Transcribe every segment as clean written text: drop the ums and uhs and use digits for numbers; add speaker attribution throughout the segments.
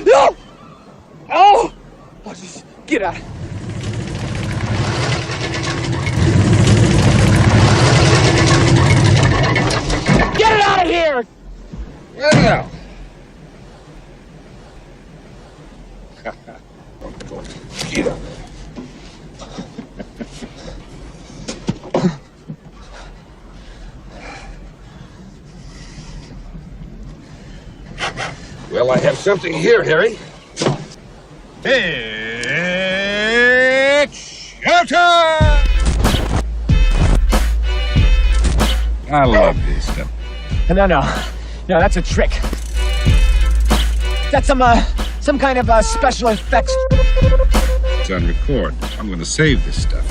Speaker 1: No! Oh! Oh, just get out. Get it out of here!
Speaker 2: Yeah. Get up. Well, I have something here, Harry. It's showtime! I love this stuff.
Speaker 1: No, that's a trick. That's some kind of special effects.
Speaker 2: It's on record. I'm going to save this stuff.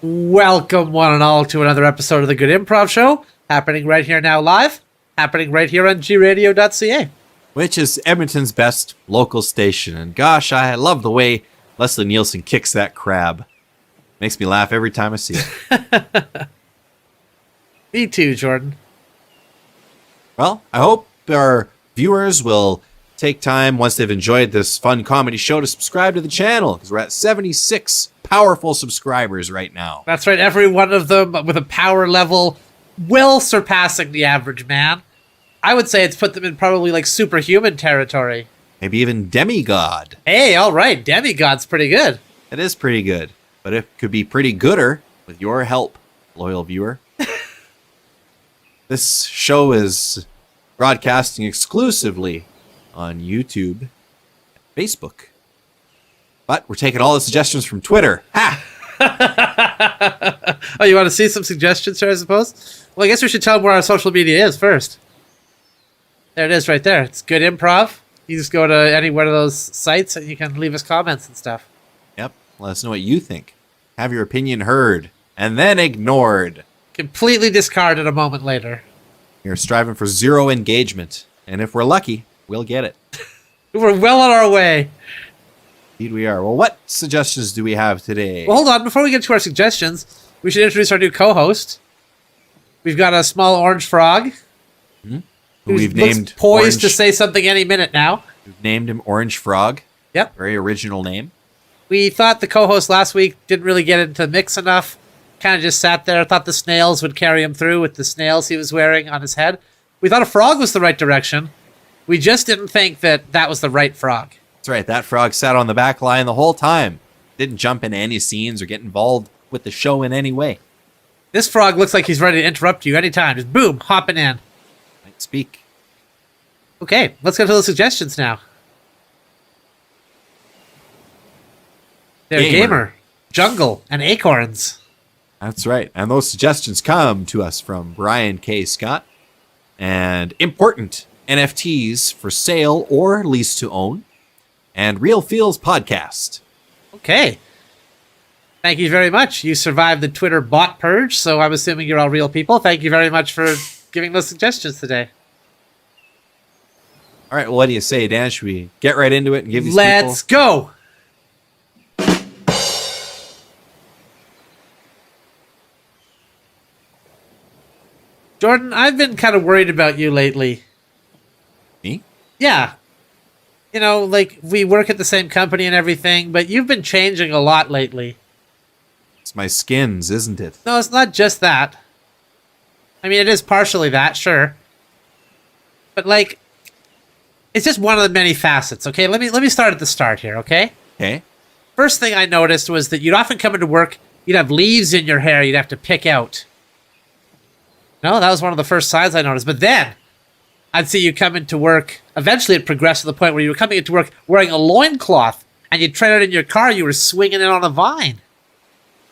Speaker 3: Welcome, one and all, to another episode of the Good Improv Show, happening right here now live, happening right here on gradio.ca.
Speaker 4: Which is Edmonton's best local station. And gosh, I love the way Leslie Nielsen kicks that crab. Makes me laugh every time I see it.
Speaker 3: Me too, Jordan.
Speaker 4: Well, I hope our viewers will take time, once they've enjoyed this fun comedy show, to subscribe to the channel, because we're at 76 powerful subscribers right now.
Speaker 3: That's right, every one of them with a power level well surpassing the average man. I would say it's put them in probably like superhuman territory.
Speaker 4: Maybe even demigod.
Speaker 3: Hey, all right, demigod's pretty good.
Speaker 4: It is pretty good, but it could be pretty gooder with your help, loyal viewer. This show is broadcasting exclusively on YouTube, Facebook. But we're taking all the suggestions from Twitter. Ha!
Speaker 3: Oh, you want to see some suggestions here, I suppose? Well, I guess we should tell them where our social media is first. There it is right there. It's Good Improv. You just go to any one of those sites and you can leave us comments and stuff.
Speaker 4: Yep. Let us know what you think. Have your opinion heard and then ignored.
Speaker 3: Completely discarded a moment later.
Speaker 4: We're striving for zero engagement. And if we're lucky, we'll get it.
Speaker 3: We're well on our way.
Speaker 4: Indeed we are. Well, what suggestions do we have today?
Speaker 3: Well, hold on. Before we get to our suggestions, we should introduce our new co-host. We've got a small orange frog.
Speaker 4: Who
Speaker 3: Who
Speaker 4: we've
Speaker 3: looks
Speaker 4: named
Speaker 3: poised
Speaker 4: Orange.
Speaker 3: to say something any minute now.
Speaker 4: We've named him Orange Frog.
Speaker 3: Yep.
Speaker 4: Very original name.
Speaker 3: We thought the co-host last week didn't really get into the mix enough. Kind of just sat there. Thought the snails would carry him through with the snails he was wearing on his head. We thought a frog was the right direction. We just didn't think that that was the right frog.
Speaker 4: That's right. That frog sat on the back line the whole time. Didn't jump into any scenes or get involved with the show in any way.
Speaker 3: This frog looks like he's ready to interrupt you anytime. Just boom, hopping in.
Speaker 4: Might speak.
Speaker 3: Okay, let's go to the suggestions now. They're Gamer, Jungle, and Acorns.
Speaker 4: That's right. And those suggestions come to us from Brian K. Scott. And important NFTs for sale or lease to own. And Real Feels Podcast.
Speaker 3: Okay. Thank you very much. You survived the Twitter bot purge, so I'm assuming you're all real people. Thank you very much for giving those suggestions today.
Speaker 4: All right, well, what do you say, Dan? Should we get right into it and give these
Speaker 3: Let's go. Jordan, I've been kind of worried about you lately.
Speaker 4: Me?
Speaker 3: Yeah. You know, like, we work at the same company and everything, but you've been changing a lot lately.
Speaker 4: It's my skins, isn't it?
Speaker 3: No, it's not just that. I mean, it is partially that, sure. But, like, it's just one of the many facets, okay? Let me start at the start here, okay?
Speaker 4: Okay.
Speaker 3: First thing I noticed was that you'd often come into work, you'd have leaves in your hair you'd have to pick out. No, that was one of the first signs I noticed. But then, I'd see you come into work. Eventually, it progressed to the point where you were coming into work wearing a loincloth, and you'd trade it in your car, you were swinging it on a vine.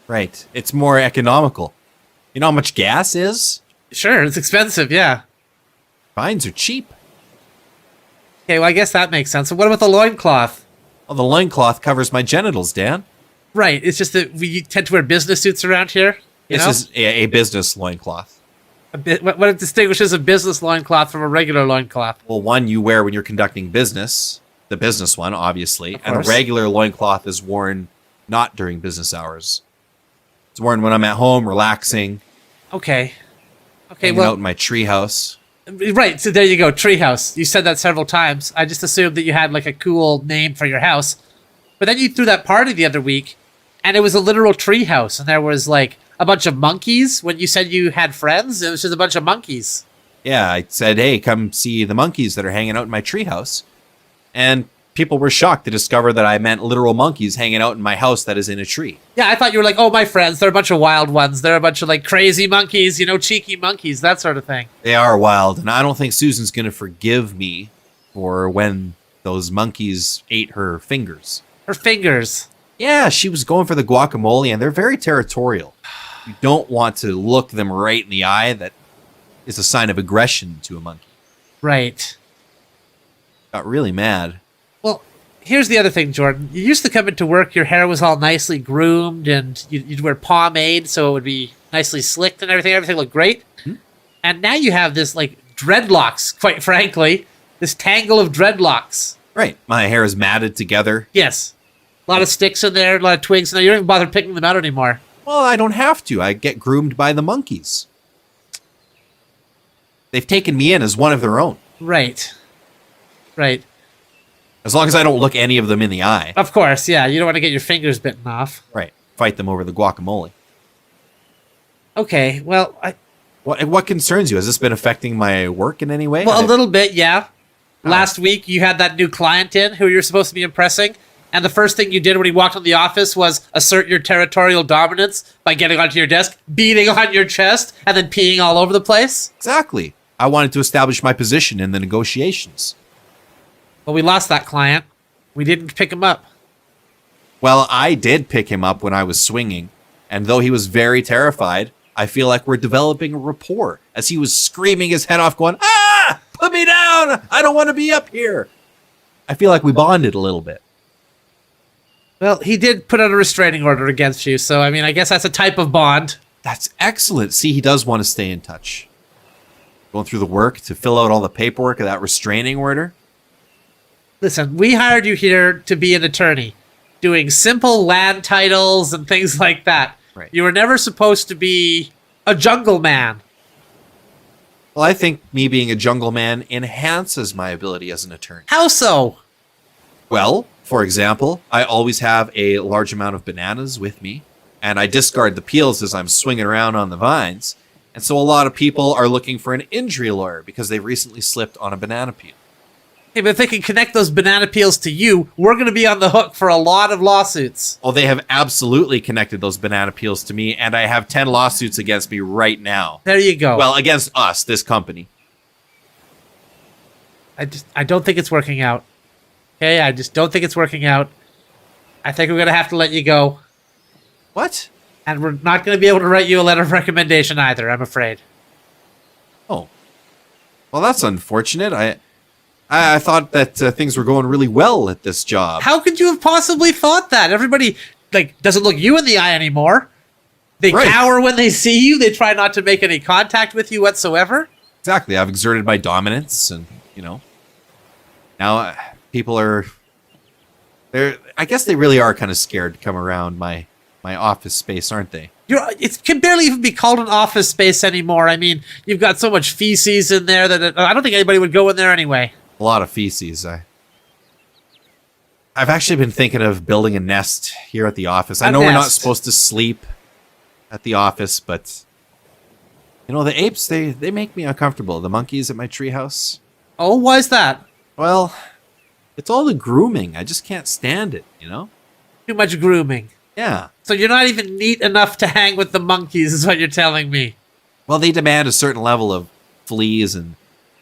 Speaker 4: Right. It's more economical. You know how much gas is?
Speaker 3: Sure, it's expensive, yeah.
Speaker 4: Vines are cheap.
Speaker 3: Okay, well, I guess that makes sense. So what about the loincloth?
Speaker 4: Well, the loincloth covers my genitals, Dan.
Speaker 3: Right, it's just that we tend to wear business suits around here.
Speaker 4: This is a business loincloth.
Speaker 3: What distinguishes a business loincloth from a regular loincloth?
Speaker 4: Well, one you wear when you're conducting business, the business one, obviously, and a regular loincloth is worn not during business hours. It's worn when I'm at home, relaxing.
Speaker 3: Okay. Okay,
Speaker 4: hanging out in my treehouse.
Speaker 3: right. So there you go, treehouse. You said that several times. I just assumed that you had like a cool name for your house, but then you threw that party the other week, and it was a literal treehouse, and there was like a bunch of monkeys. When you said you had friends, it was just a bunch of monkeys.
Speaker 4: Yeah, I said, hey, come see the monkeys that are hanging out in my treehouse. And people were shocked to discover that I meant literal monkeys hanging out in my house that is in a tree.
Speaker 3: Yeah, I thought you were like, oh, my friends, they're a bunch of wild ones. They're a bunch of like crazy monkeys, cheeky monkeys, that sort of thing.
Speaker 4: They are wild, and I don't think Susan's going to forgive me for when those monkeys ate her fingers.
Speaker 3: Her fingers.
Speaker 4: Yeah, she was going for the guacamole, and they're very territorial. You don't want to look them right in the eye. That is a sign of aggression to a monkey.
Speaker 3: Right.
Speaker 4: Got really mad.
Speaker 3: Well, here's the other thing, Jordan. You used to come into work, your hair was all nicely groomed, and you'd wear pomade so it would be nicely slicked and everything. Everything looked great. Mm-hmm. And now you have this, like, dreadlocks, quite frankly. This tangle of dreadlocks.
Speaker 4: Right. My hair is matted together.
Speaker 3: Yes. A lot of sticks in there, a lot of twigs in there. You don't even bother picking them out anymore.
Speaker 4: Well, I don't have to. I get groomed by the monkeys. They've taken me in as one of their own.
Speaker 3: Right. Right.
Speaker 4: As long as I don't look any of them in the eye.
Speaker 3: Of course, yeah. You don't want to get your fingers bitten off.
Speaker 4: Right. Fight them over the guacamole.
Speaker 3: Okay, well,
Speaker 4: What concerns you? Has this been affecting my work in any way?
Speaker 3: Well, a little bit, yeah. Last week, you had that new client in who you're supposed to be impressing, and the first thing you did when he walked in the office was assert your territorial dominance by getting onto your desk, beating on your chest, and then peeing all over the place.
Speaker 4: Exactly. I wanted to establish my position in the negotiations.
Speaker 3: Well, we lost that client. We didn't pick him up.
Speaker 4: Well, I did pick him up when I was swinging, and though he was very terrified, I feel like we're developing a rapport as he was screaming his head off going, "Ah! Put me down! I don't want to be up here!" I feel like we bonded a little bit.
Speaker 3: Well, he did put out a restraining order against you, so, I mean, I guess that's a type of bond.
Speaker 4: That's excellent. See, he does want to stay in touch. Going through the work to fill out all the paperwork of that restraining order.
Speaker 3: Listen, we hired you here to be an attorney, doing simple land titles and things like that.
Speaker 4: Right.
Speaker 3: You were never supposed to be a jungle man.
Speaker 4: Well, I think me being a jungle man enhances my ability as an attorney.
Speaker 3: How so?
Speaker 4: Well, for example, I always have a large amount of bananas with me, and I discard the peels as I'm swinging around on the vines. And so a lot of people are looking for an injury lawyer because they've recently slipped on a banana peel.
Speaker 3: Hey, but if they can connect those banana peels to you, we're going to be on the hook for a lot of lawsuits.
Speaker 4: Oh, they have absolutely connected those banana peels to me, and I have 10 lawsuits against me right now.
Speaker 3: There you go.
Speaker 4: Well, against us, this company.
Speaker 3: I don't think it's working out. Okay, I just don't think it's working out. I think we're going to have to let you go.
Speaker 4: What?
Speaker 3: And we're not going to be able to write you a letter of recommendation either, I'm afraid.
Speaker 4: Oh. Well, that's unfortunate. I thought that things were going really well at this job.
Speaker 3: How could you have possibly thought that? Everybody, doesn't look you in the eye anymore. They
Speaker 4: Right.
Speaker 3: cower when they see you. They try not to make any contact with you whatsoever.
Speaker 4: Exactly. I've exerted my dominance, and, now people are... I guess they really are kind of scared to come around my office space, aren't they?
Speaker 3: It can barely even be called an office space anymore. I mean, you've got so much feces in there that I don't think anybody would go in there anyway.
Speaker 4: A lot of feces. I've actually been thinking of building a nest here at the office. I know we're not supposed to sleep at the office, but the apes, they make me uncomfortable. The monkeys at my treehouse.
Speaker 3: Oh, why's that?
Speaker 4: Well, it's all the grooming. I just can't stand it,
Speaker 3: Too much grooming.
Speaker 4: Yeah.
Speaker 3: So you're not even neat enough to hang with the monkeys, is what you're telling me.
Speaker 4: Well, they demand a certain level of fleas and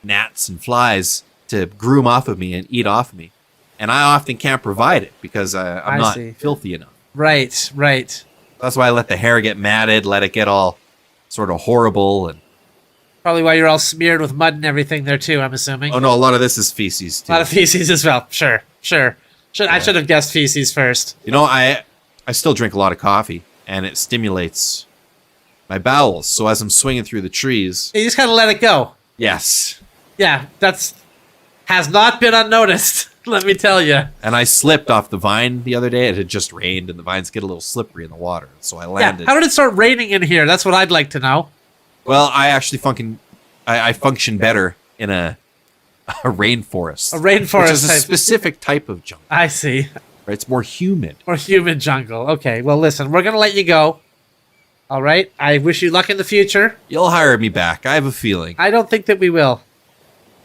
Speaker 4: gnats and flies to groom off of me and eat off of me. And I often can't provide it because I'm not filthy enough.
Speaker 3: Right, right.
Speaker 4: That's why I let the hair get matted, let it get all sort of horrible. And
Speaker 3: Probably why you're all smeared with mud and everything there too, I'm assuming.
Speaker 4: oh no, a lot of this is feces too.
Speaker 3: A lot of feces as well. Sure. I should have guessed feces first.
Speaker 4: I still drink a lot of coffee, and it stimulates my bowels. So as I'm swinging through the trees...
Speaker 3: You just kind of let it go.
Speaker 4: Yes.
Speaker 3: Yeah, has not been unnoticed, let me tell you.
Speaker 4: And I slipped off the vine the other day. It had just rained, and the vines get a little slippery in the water. So I landed...
Speaker 3: Yeah, how did it start raining in here? That's what I'd like to know.
Speaker 4: Well, I function better in a rainforest.
Speaker 3: A rainforest
Speaker 4: which is a
Speaker 3: type.
Speaker 4: specific type of jungle.
Speaker 3: I see.
Speaker 4: Right? It's more humid.
Speaker 3: Or humid jungle. Okay, well, listen, we're going to let you go. All right? I wish you luck in the future.
Speaker 4: You'll hire me back. I have a feeling.
Speaker 3: I don't think that we will.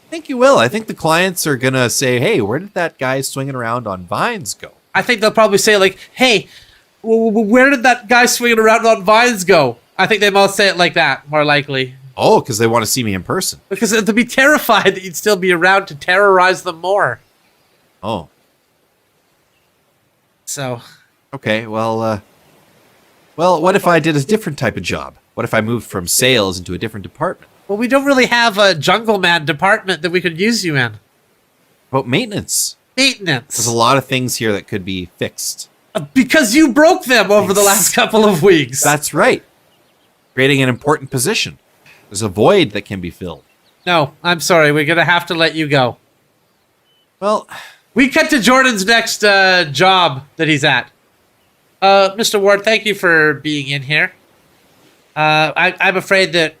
Speaker 4: I think you will. I think the clients are going to say, hey, where did that guy swinging around on vines go?
Speaker 3: I think they'll probably say, like, hey, where did that guy swinging around on vines go? I think they might say it like that, more likely.
Speaker 4: Oh, because they want to see me in person.
Speaker 3: Because they'd be terrified that you'd still be around to terrorize them more.
Speaker 4: Oh.
Speaker 3: So.
Speaker 4: Okay, well, what if I did a different type of job? What if I moved from sales into a different department?
Speaker 3: Well, we don't really have a jungle man department that we could use you in.
Speaker 4: About maintenance.
Speaker 3: Maintenance.
Speaker 4: There's a lot of things here that could be fixed.
Speaker 3: Because you broke them over the last couple of weeks.
Speaker 4: That's right. Creating an important position. There's a void that can be filled.
Speaker 3: No, I'm sorry. We're going to have to let you go.
Speaker 4: Well,
Speaker 3: we cut to Jordan's next job that he's at. Mr. Ward, thank you for being in here. I'm afraid that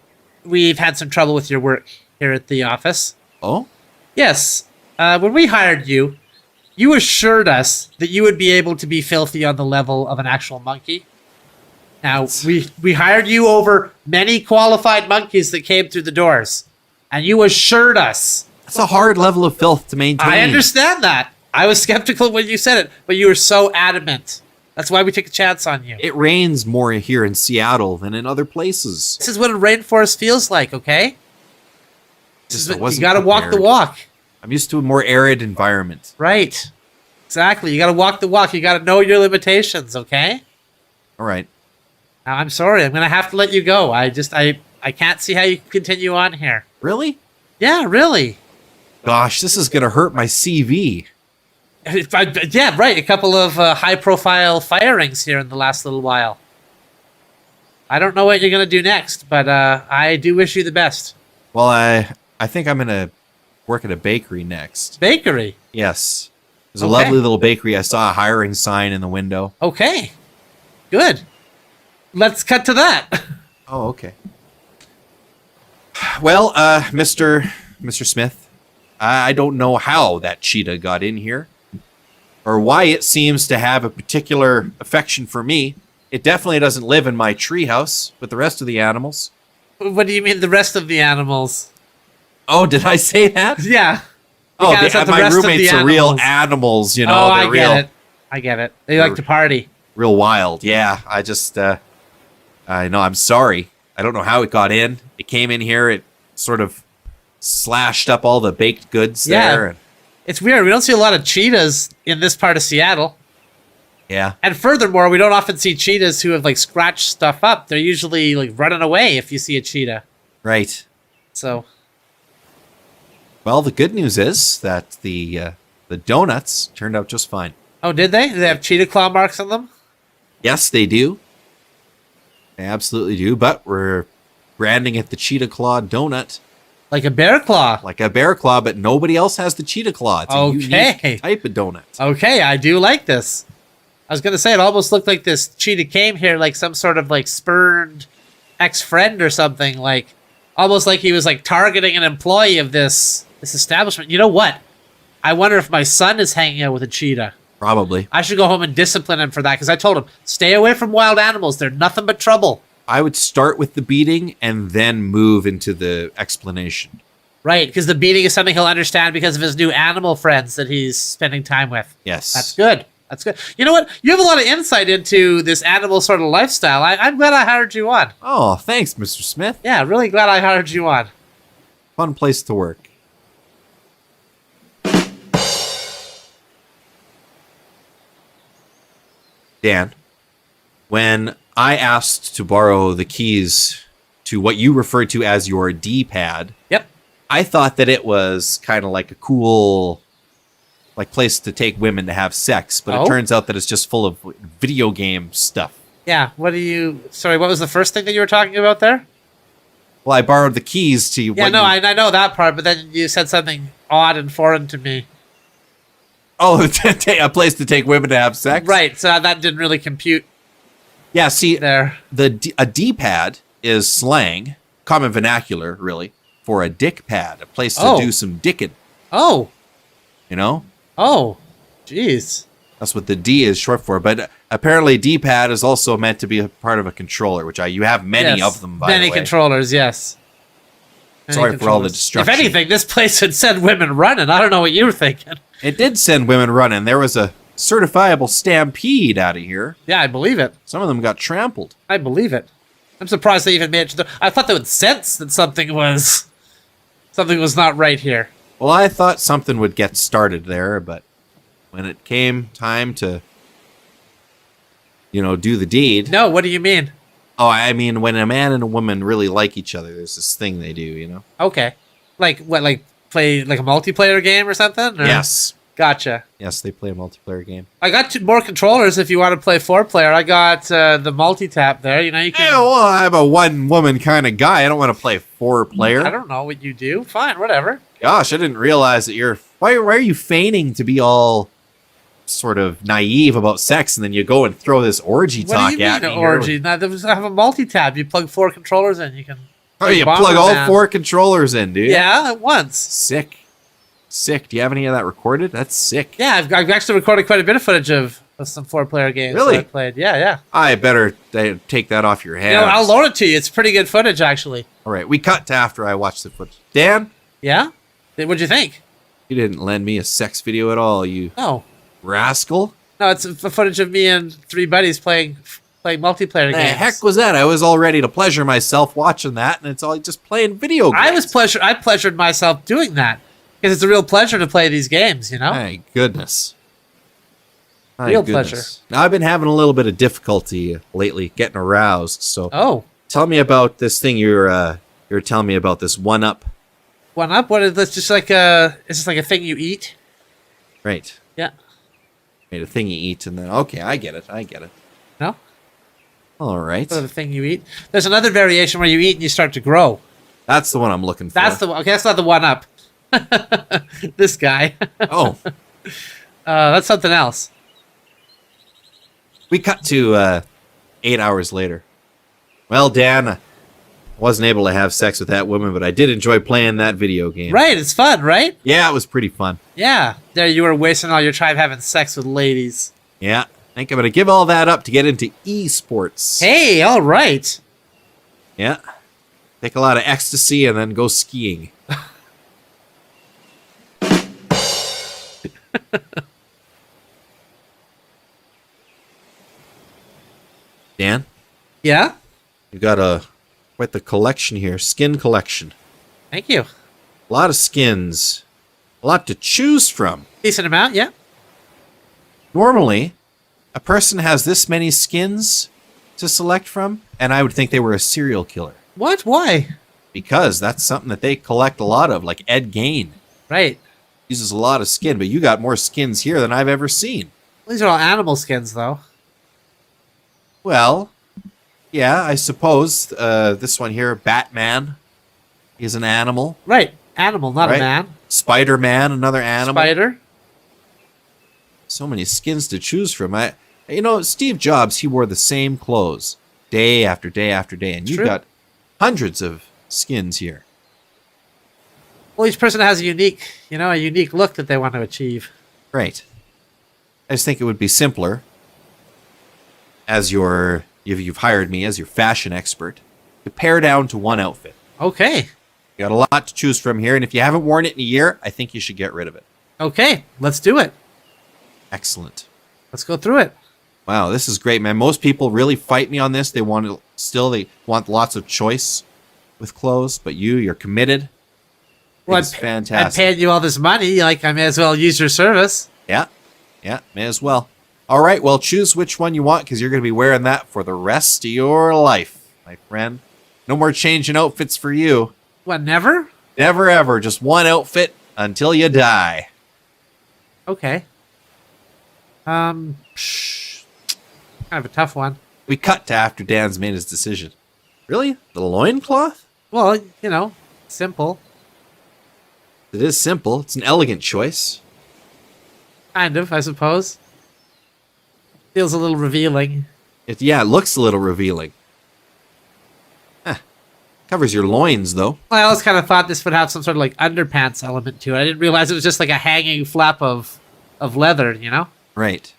Speaker 3: we've had some trouble with your work here at the office.
Speaker 4: oh?
Speaker 3: Yes. When we hired you, you assured us that you would be able to be filthy on the level of an actual monkey. Now, we hired you over many qualified monkeys that came through the doors, and you assured us.
Speaker 4: That's a hard level of filth to maintain.
Speaker 3: I understand that. I was skeptical when you said it, but you were so adamant. That's why we took a chance on you.
Speaker 4: It rains more here in Seattle than in other places.
Speaker 3: This is what a rainforest feels like, okay? You gotta walk the
Speaker 4: prepared.
Speaker 3: walk.
Speaker 4: I'm used to a more arid environment.
Speaker 3: Right. Exactly. You gotta walk the walk. You gotta know your limitations, okay?
Speaker 4: All right.
Speaker 3: Now, I'm sorry. I'm gonna have to let you go. I can't see how you can continue on here.
Speaker 4: Really?
Speaker 3: Yeah, really.
Speaker 4: Gosh, this is going to hurt my CV.
Speaker 3: Yeah, right. A couple of high-profile firings here in the last little while. I don't know what you're going to do next, but I do wish you the best.
Speaker 4: Well, I think I'm going to work at a bakery next.
Speaker 3: Bakery?
Speaker 4: Yes. There's a
Speaker 3: Okay.
Speaker 4: lovely little bakery. I saw a hiring sign in the window.
Speaker 3: Okay. Good. Let's cut to that.
Speaker 4: Oh, okay. Well, Mr. Smith, I don't know how that cheetah got in here or why it seems to have a particular affection for me. It definitely doesn't live in my treehouse with the rest of the animals.
Speaker 3: What do you mean the rest of the animals?
Speaker 4: Oh, did I say that?
Speaker 3: Yeah.
Speaker 4: Oh,
Speaker 3: Yeah, it's not the
Speaker 4: my
Speaker 3: rest of the
Speaker 4: roommates are real
Speaker 3: animals.
Speaker 4: animals, you know.
Speaker 3: Oh,
Speaker 4: they're
Speaker 3: I
Speaker 4: real,
Speaker 3: get it. I get it. They like to party.
Speaker 4: real wild. Yeah, I just, I know, I'm sorry. I don't know how it got in. It came in here. It sort of slashed up all the baked goods there. And,
Speaker 3: It's weird. We don't see a lot of cheetahs in this part of Seattle.
Speaker 4: yeah.
Speaker 3: And furthermore, we don't often see cheetahs who have like scratched stuff up. They're usually like running away if you see a cheetah.
Speaker 4: Right.
Speaker 3: So,
Speaker 4: Well, the good news is that the donuts turned out just fine.
Speaker 3: oh, did they? Did they have cheetah claw marks on them?
Speaker 4: Yes, they do. They absolutely do. But we're branding it the Cheetah Claw Donut,
Speaker 3: Like a bear claw.
Speaker 4: like a bear claw, but nobody else has the Cheetah Claw. It's a
Speaker 3: Okay.
Speaker 4: unique type of donut.
Speaker 3: Okay, I do like this. I was gonna say it almost looked like this cheetah came here like some sort of like spurned ex-friend or something, like almost like he was like targeting an employee of this establishment. You know what? I wonder if my son is hanging out with a cheetah.
Speaker 4: Probably.
Speaker 3: I should go home and discipline him for that because I told him stay away from wild animals. They're nothing but trouble.
Speaker 4: I would start with the beating and then move into the explanation.
Speaker 3: Right, because the beating is something he'll understand because of his new animal friends that he's spending time with.
Speaker 4: Yes.
Speaker 3: That's good. That's good. You know what? You have a lot of insight into this animal sort of lifestyle. I'm glad I hired you on.
Speaker 4: Oh, thanks, Mr. Smith.
Speaker 3: Yeah, really glad I hired you on.
Speaker 4: Fun place to work. Dan, when I asked to borrow the keys to what you referred to as your D-pad,
Speaker 3: Yep.
Speaker 4: I thought that it was kind of like a cool place to take women to have sex, but
Speaker 3: Oh?
Speaker 4: it turns out that it's just full of video game stuff.
Speaker 3: Yeah. Sorry, what was the first thing that you were talking about there?
Speaker 4: Well, I borrowed the keys to
Speaker 3: Yeah,
Speaker 4: what
Speaker 3: no,
Speaker 4: you-
Speaker 3: I know that part, but then you said something odd and foreign to me.
Speaker 4: Oh, a place to take women to have sex?
Speaker 3: Right, so that didn't really compute
Speaker 4: Yeah, see,
Speaker 3: there.
Speaker 4: a D-pad is slang common vernacular, really, for a dick pad, a place to
Speaker 3: Oh.
Speaker 4: do some dicking,
Speaker 3: Oh.
Speaker 4: you know?
Speaker 3: Oh. Jeez.
Speaker 4: That's what the D is short for. But apparently D-pad is also meant to be a part of a controller, which you have many
Speaker 3: Yes.
Speaker 4: of them, by
Speaker 3: Many
Speaker 4: the way.
Speaker 3: controllers, yes. Many
Speaker 4: Sorry for all the
Speaker 3: controllers.
Speaker 4: destruction.
Speaker 3: If anything, this place would send women running. I don't know what you were thinking.
Speaker 4: It did send women running. There was a certifiable stampede out of here.
Speaker 3: Yeah, I believe it.
Speaker 4: Some of them got trampled.
Speaker 3: I believe it. I'm surprised they even made it to the... I thought they would sense that something was not right here.
Speaker 4: Well, I thought something would get started there, but when it came time to, do the deed.
Speaker 3: No, what do you mean?
Speaker 4: Oh, I mean, when a man and a woman really like each other, there's this thing they do,
Speaker 3: Okay. Like what, like play like a multiplayer game or something? Or?
Speaker 4: Yes.
Speaker 3: Gotcha.
Speaker 4: Yes, they play a multiplayer game.
Speaker 3: I got 2 more controllers if you want to play 4-player. I got the multi-tap there. You can...
Speaker 4: Yeah, well, I'm a one-woman kind of guy. I don't want to play 4-player.
Speaker 3: I don't know what you do. Fine, whatever.
Speaker 4: Gosh, I didn't realize that you're... Why are you feigning to be all sort of naive about sex, and then you go and throw this orgy
Speaker 3: What
Speaker 4: talk
Speaker 3: do you
Speaker 4: at
Speaker 3: mean,
Speaker 4: me?
Speaker 3: an orgy? Now, I have a multi-tab. You plug 4 controllers in. You can...
Speaker 4: Oh, you
Speaker 3: Bomber
Speaker 4: plug all
Speaker 3: Man.
Speaker 4: 4 controllers in, dude?
Speaker 3: Yeah, at once.
Speaker 4: Sick. Sick. Do you have any of that recorded? That's sick.
Speaker 3: Yeah, I've actually recorded quite a bit of footage of some 4-player games
Speaker 4: Really?
Speaker 3: that I played. Yeah.
Speaker 4: I better take that off your hands.
Speaker 3: I'll loan it to you. It's pretty good footage, actually.
Speaker 4: All right, we cut to after I watched the footage. Dan,
Speaker 3: Yeah? What'd you think?
Speaker 4: you didn't lend me a sex video at all, you
Speaker 3: No.
Speaker 4: rascal.
Speaker 3: No, it's a footage of me and 3 buddies playing multiplayer
Speaker 4: The
Speaker 3: games.
Speaker 4: heck was that? I was all ready to pleasure myself watching that, and it's all just playing video games.
Speaker 3: I pleasured myself doing that. Because it's a real pleasure to play these games,
Speaker 4: My goodness. My
Speaker 3: Real
Speaker 4: goodness.
Speaker 3: pleasure.
Speaker 4: Now, I've been having a little bit of difficulty lately getting aroused, so
Speaker 3: Oh.
Speaker 4: tell me about this thing you're telling me about, this one-up.
Speaker 3: 1-up? What is this? Just like it's just like a thing you eat?
Speaker 4: Right.
Speaker 3: Yeah.
Speaker 4: Made a thing you eat, and then, okay, I get it.
Speaker 3: No?
Speaker 4: All right.
Speaker 3: Sort of thing you eat. There's another variation where you eat and you start to grow.
Speaker 4: That's the one I'm looking for.
Speaker 3: That's the one. Okay, that's not the 1-up. This guy.
Speaker 4: Oh.
Speaker 3: That's something else.
Speaker 4: We cut to 8 hours later. Well, Dan, I wasn't able to have sex with that woman, but I did enjoy playing that video game.
Speaker 3: Right, it's fun, right?
Speaker 4: Yeah, it was pretty fun.
Speaker 3: Yeah. There you were wasting all your time having sex with ladies.
Speaker 4: Yeah. I think I'm going to give all that up to get into esports.
Speaker 3: Hey, all right.
Speaker 4: Yeah. Take a lot of ecstasy and then go skiing. Dan,
Speaker 3: Yeah?
Speaker 4: you got quite the collection here. Skin collection.
Speaker 3: Thank you.
Speaker 4: A lot of skins. A lot to choose from.
Speaker 3: Decent amount, yeah.
Speaker 4: Normally, a person has this many skins to select from, and I would think they were a serial killer.
Speaker 3: What? Why?
Speaker 4: Because that's something that they collect a lot of, like Ed Gein.
Speaker 3: Right.
Speaker 4: Uses a lot of skin, but you got more skins here than I've ever seen.
Speaker 3: These are all animal skins, though.
Speaker 4: Well, yeah, I suppose this one here, Batman, is an animal.
Speaker 3: Right. Animal, not
Speaker 4: Right.
Speaker 3: a man.
Speaker 4: Spider-Man, another animal.
Speaker 3: Spider.
Speaker 4: So many skins to choose from. Steve Jobs, he wore the same clothes day after day after day, and you've
Speaker 3: True.
Speaker 4: got hundreds of skins here.
Speaker 3: Well, each person has a unique look that they want to achieve.
Speaker 4: Right. I just think it would be simpler, as you've hired me as your fashion expert, to pare down to one outfit.
Speaker 3: Okay.
Speaker 4: You got a lot to choose from here, and if you haven't worn it in a year, I think you should get rid of it.
Speaker 3: Okay. Let's do it.
Speaker 4: Excellent.
Speaker 3: Let's go through it.
Speaker 4: Wow, this is great, man. Most people really fight me on this. They want lots of choice with clothes, but you're committed.
Speaker 3: Well,
Speaker 4: It's
Speaker 3: I'm
Speaker 4: fantastic.
Speaker 3: paying you all this money. I may as well use your service.
Speaker 4: Yeah, may as well. All right, well, choose which one you want because you're going to be wearing that for the rest of your life, my friend. No more changing outfits for you.
Speaker 3: What, never?
Speaker 4: Never ever, just one outfit until you die.
Speaker 3: Okay. Kind of a tough one.
Speaker 4: We cut to after Dan's made his decision. Really? The loincloth?
Speaker 3: Well, simple.
Speaker 4: It is simple. It's an elegant choice.
Speaker 3: Kind of, I suppose. Feels a little revealing.
Speaker 4: It looks a little revealing. Kind Covers your loins, though.
Speaker 3: I always kind of thought this would have some sort of like underpants element to it. I didn't realize it was just like a hanging flap of leather, you know?
Speaker 4: Right.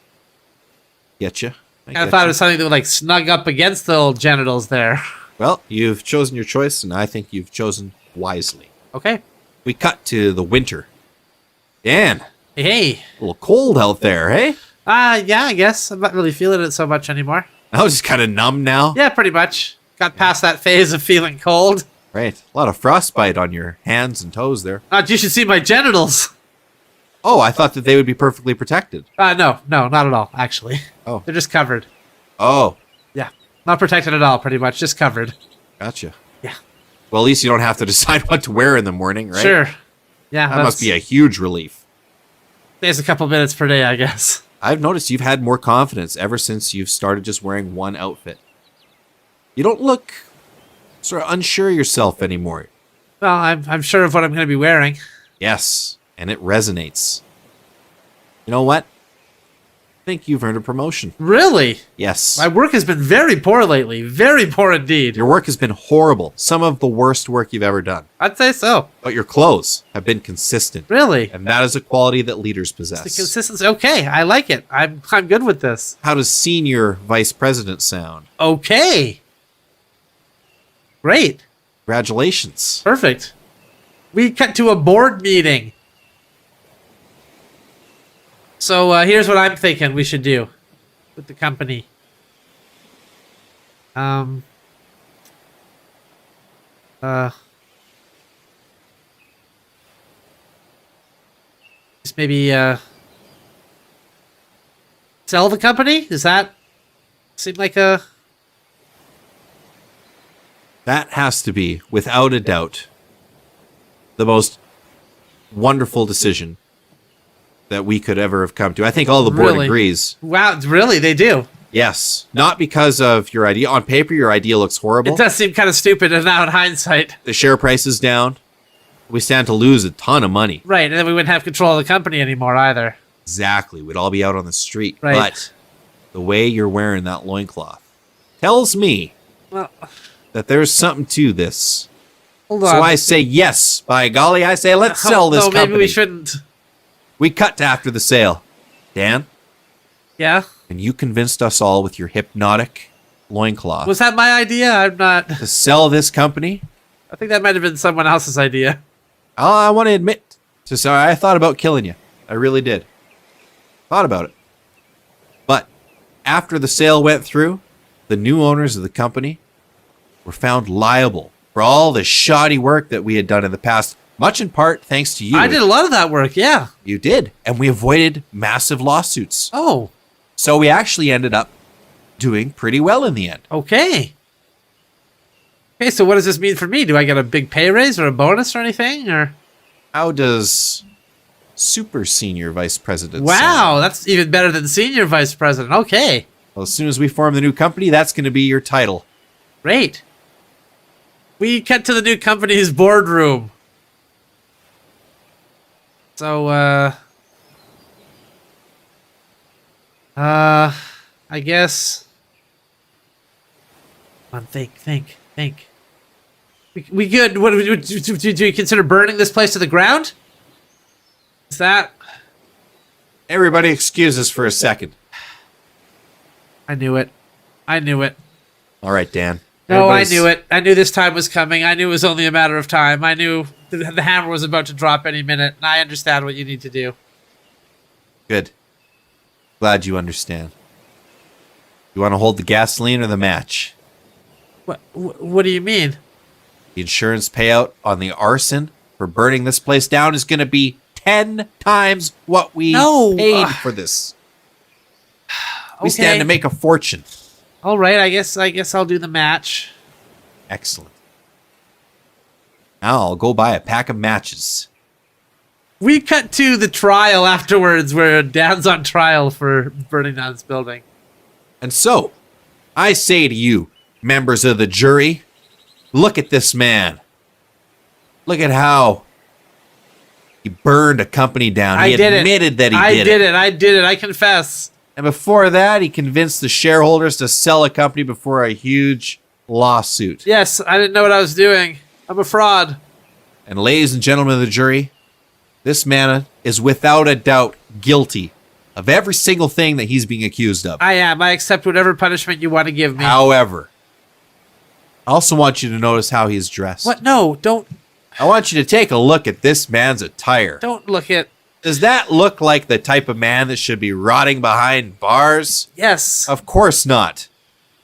Speaker 4: Getcha.
Speaker 3: I thought it was something that would like snug up against the old genitals there.
Speaker 4: Well, you've chosen your choice, and I think you've chosen wisely.
Speaker 3: Okay.
Speaker 4: We cut to the winter. Dan,
Speaker 3: Hey.
Speaker 4: a little cold out there, hey?
Speaker 3: Yeah, I guess. I'm not really feeling it so much anymore.
Speaker 4: I was just kind of numb now.
Speaker 3: Yeah, pretty much. Got past that phase of feeling cold.
Speaker 4: Right. A lot of frostbite on your hands and toes there.
Speaker 3: You should see my genitals.
Speaker 4: Oh, I thought that they would be perfectly protected.
Speaker 3: No, not at all, actually.
Speaker 4: Oh.
Speaker 3: They're just covered.
Speaker 4: Oh,
Speaker 3: Yeah. Not protected at all, pretty much. Just covered.
Speaker 4: gotcha.
Speaker 3: Yeah.
Speaker 4: Well, at least you don't have to decide what to wear in the morning, right?
Speaker 3: Sure. Yeah.
Speaker 4: That must be a huge relief.
Speaker 3: There's a couple minutes per day, I guess.
Speaker 4: I've noticed you've had more confidence ever since you've started just wearing one outfit. You don't look sort of unsure of yourself anymore.
Speaker 3: Well, I'm sure of what I'm going to be wearing.
Speaker 4: Yes, and it resonates. You know what? I think you've earned a promotion.
Speaker 3: Really?
Speaker 4: Yes.
Speaker 3: My work has been very poor lately. Very poor indeed.
Speaker 4: Your work has been horrible. Some of the worst work you've ever done.
Speaker 3: I'd say so.
Speaker 4: But your clothes have been consistent.
Speaker 3: Really?
Speaker 4: And that is a quality that leaders
Speaker 3: The
Speaker 4: possess.
Speaker 3: consistency. Okay, I like it. I'm good with this.
Speaker 4: How does senior vice president sound?
Speaker 3: Okay. Great.
Speaker 4: Congratulations.
Speaker 3: Perfect. We cut to a board meeting. So here's what I'm thinking we should do with the company. Just maybe sell the company? Does that seem like a...
Speaker 4: That has to be, without a doubt, the most wonderful decision that we could ever have come to. I think all the board
Speaker 3: Really?
Speaker 4: agrees.
Speaker 3: Wow, really? They do?
Speaker 4: Yes. Not because of your idea. On paper, your idea looks horrible.
Speaker 3: It does seem kind of stupid and now in hindsight.
Speaker 4: The share price is down. We stand to lose a ton of money.
Speaker 3: Right, and then we wouldn't have control of the company anymore either.
Speaker 4: Exactly. We'd all be out on the street.
Speaker 3: Right.
Speaker 4: But the way you're wearing that loincloth tells me
Speaker 3: Well,
Speaker 4: that there's something to this.
Speaker 3: hold
Speaker 4: So
Speaker 3: on.
Speaker 4: I say yes. By golly, I say let's sell this company.
Speaker 3: Maybe we shouldn't.
Speaker 4: We cut to after the sale. Dan,
Speaker 3: Yeah?
Speaker 4: and you convinced us all with your hypnotic loincloth
Speaker 3: Was that my idea? I'm not...
Speaker 4: to sell this company.
Speaker 3: I think that might have been someone else's idea.
Speaker 4: I want to admit to sorry, I thought about killing you. I really did. Thought about it. But after the sale went through, the new owners of the company were found liable for all the shoddy work that we had done in the past, much in part thanks to you.
Speaker 3: I did a lot of that work, yeah.
Speaker 4: You did. And we avoided massive lawsuits.
Speaker 3: Oh,
Speaker 4: So we actually ended up doing pretty well in the end.
Speaker 3: okay. Okay, so what does this mean for me? Do I get a big pay raise or a bonus or anything? Or
Speaker 4: How does super senior vice president
Speaker 3: wow,
Speaker 4: sound?
Speaker 3: that's even better than senior vice president. Okay,
Speaker 4: Well, as soon as we form the new company, that's going to be your title.
Speaker 3: great. We cut to the new company's boardroom. So, I guess. Come on, think. We good. What do you consider burning this place to the ground? Is that?
Speaker 4: Everybody excuse us for a second.
Speaker 3: I knew it.
Speaker 4: All right, Dan.
Speaker 3: No, I
Speaker 4: Everybody's-
Speaker 3: knew it. I knew this time was coming. I knew it was only a matter of time. I knew the hammer was about to drop any minute, and I understand what you need to do.
Speaker 4: Good. Glad you understand. You want to hold the gasoline or the match?
Speaker 3: What do you mean?
Speaker 4: The insurance payout on the arson for burning this place down is going to be 10 times what we
Speaker 3: No.
Speaker 4: paid for this. We stand
Speaker 3: Okay.
Speaker 4: to make a fortune.
Speaker 3: All right, I guess I'll do the match.
Speaker 4: Excellent. Now I'll go buy a pack of matches.
Speaker 3: We cut to the trial afterwards, where Dan's on trial for burning down this building.
Speaker 4: And so, I say to you, members of the jury, look at this man. Look at how he burned a company down. He admitted that he did it.
Speaker 3: I did it. I confess.
Speaker 4: And before that, he convinced the shareholders to sell a company before a huge lawsuit.
Speaker 3: Yes, I didn't know what I was doing. I'm a fraud.
Speaker 4: And ladies and gentlemen of the jury, this man is without a doubt guilty of every single thing that he's being accused of.
Speaker 3: I am. I accept whatever punishment you want to give me.
Speaker 4: However, I also want you to notice how he's dressed.
Speaker 3: What? No, don't
Speaker 4: I want you to take a look at this man's attire.
Speaker 3: look at...
Speaker 4: Does that look like the type of man that should be rotting behind bars?
Speaker 3: Yes.
Speaker 4: Of course not.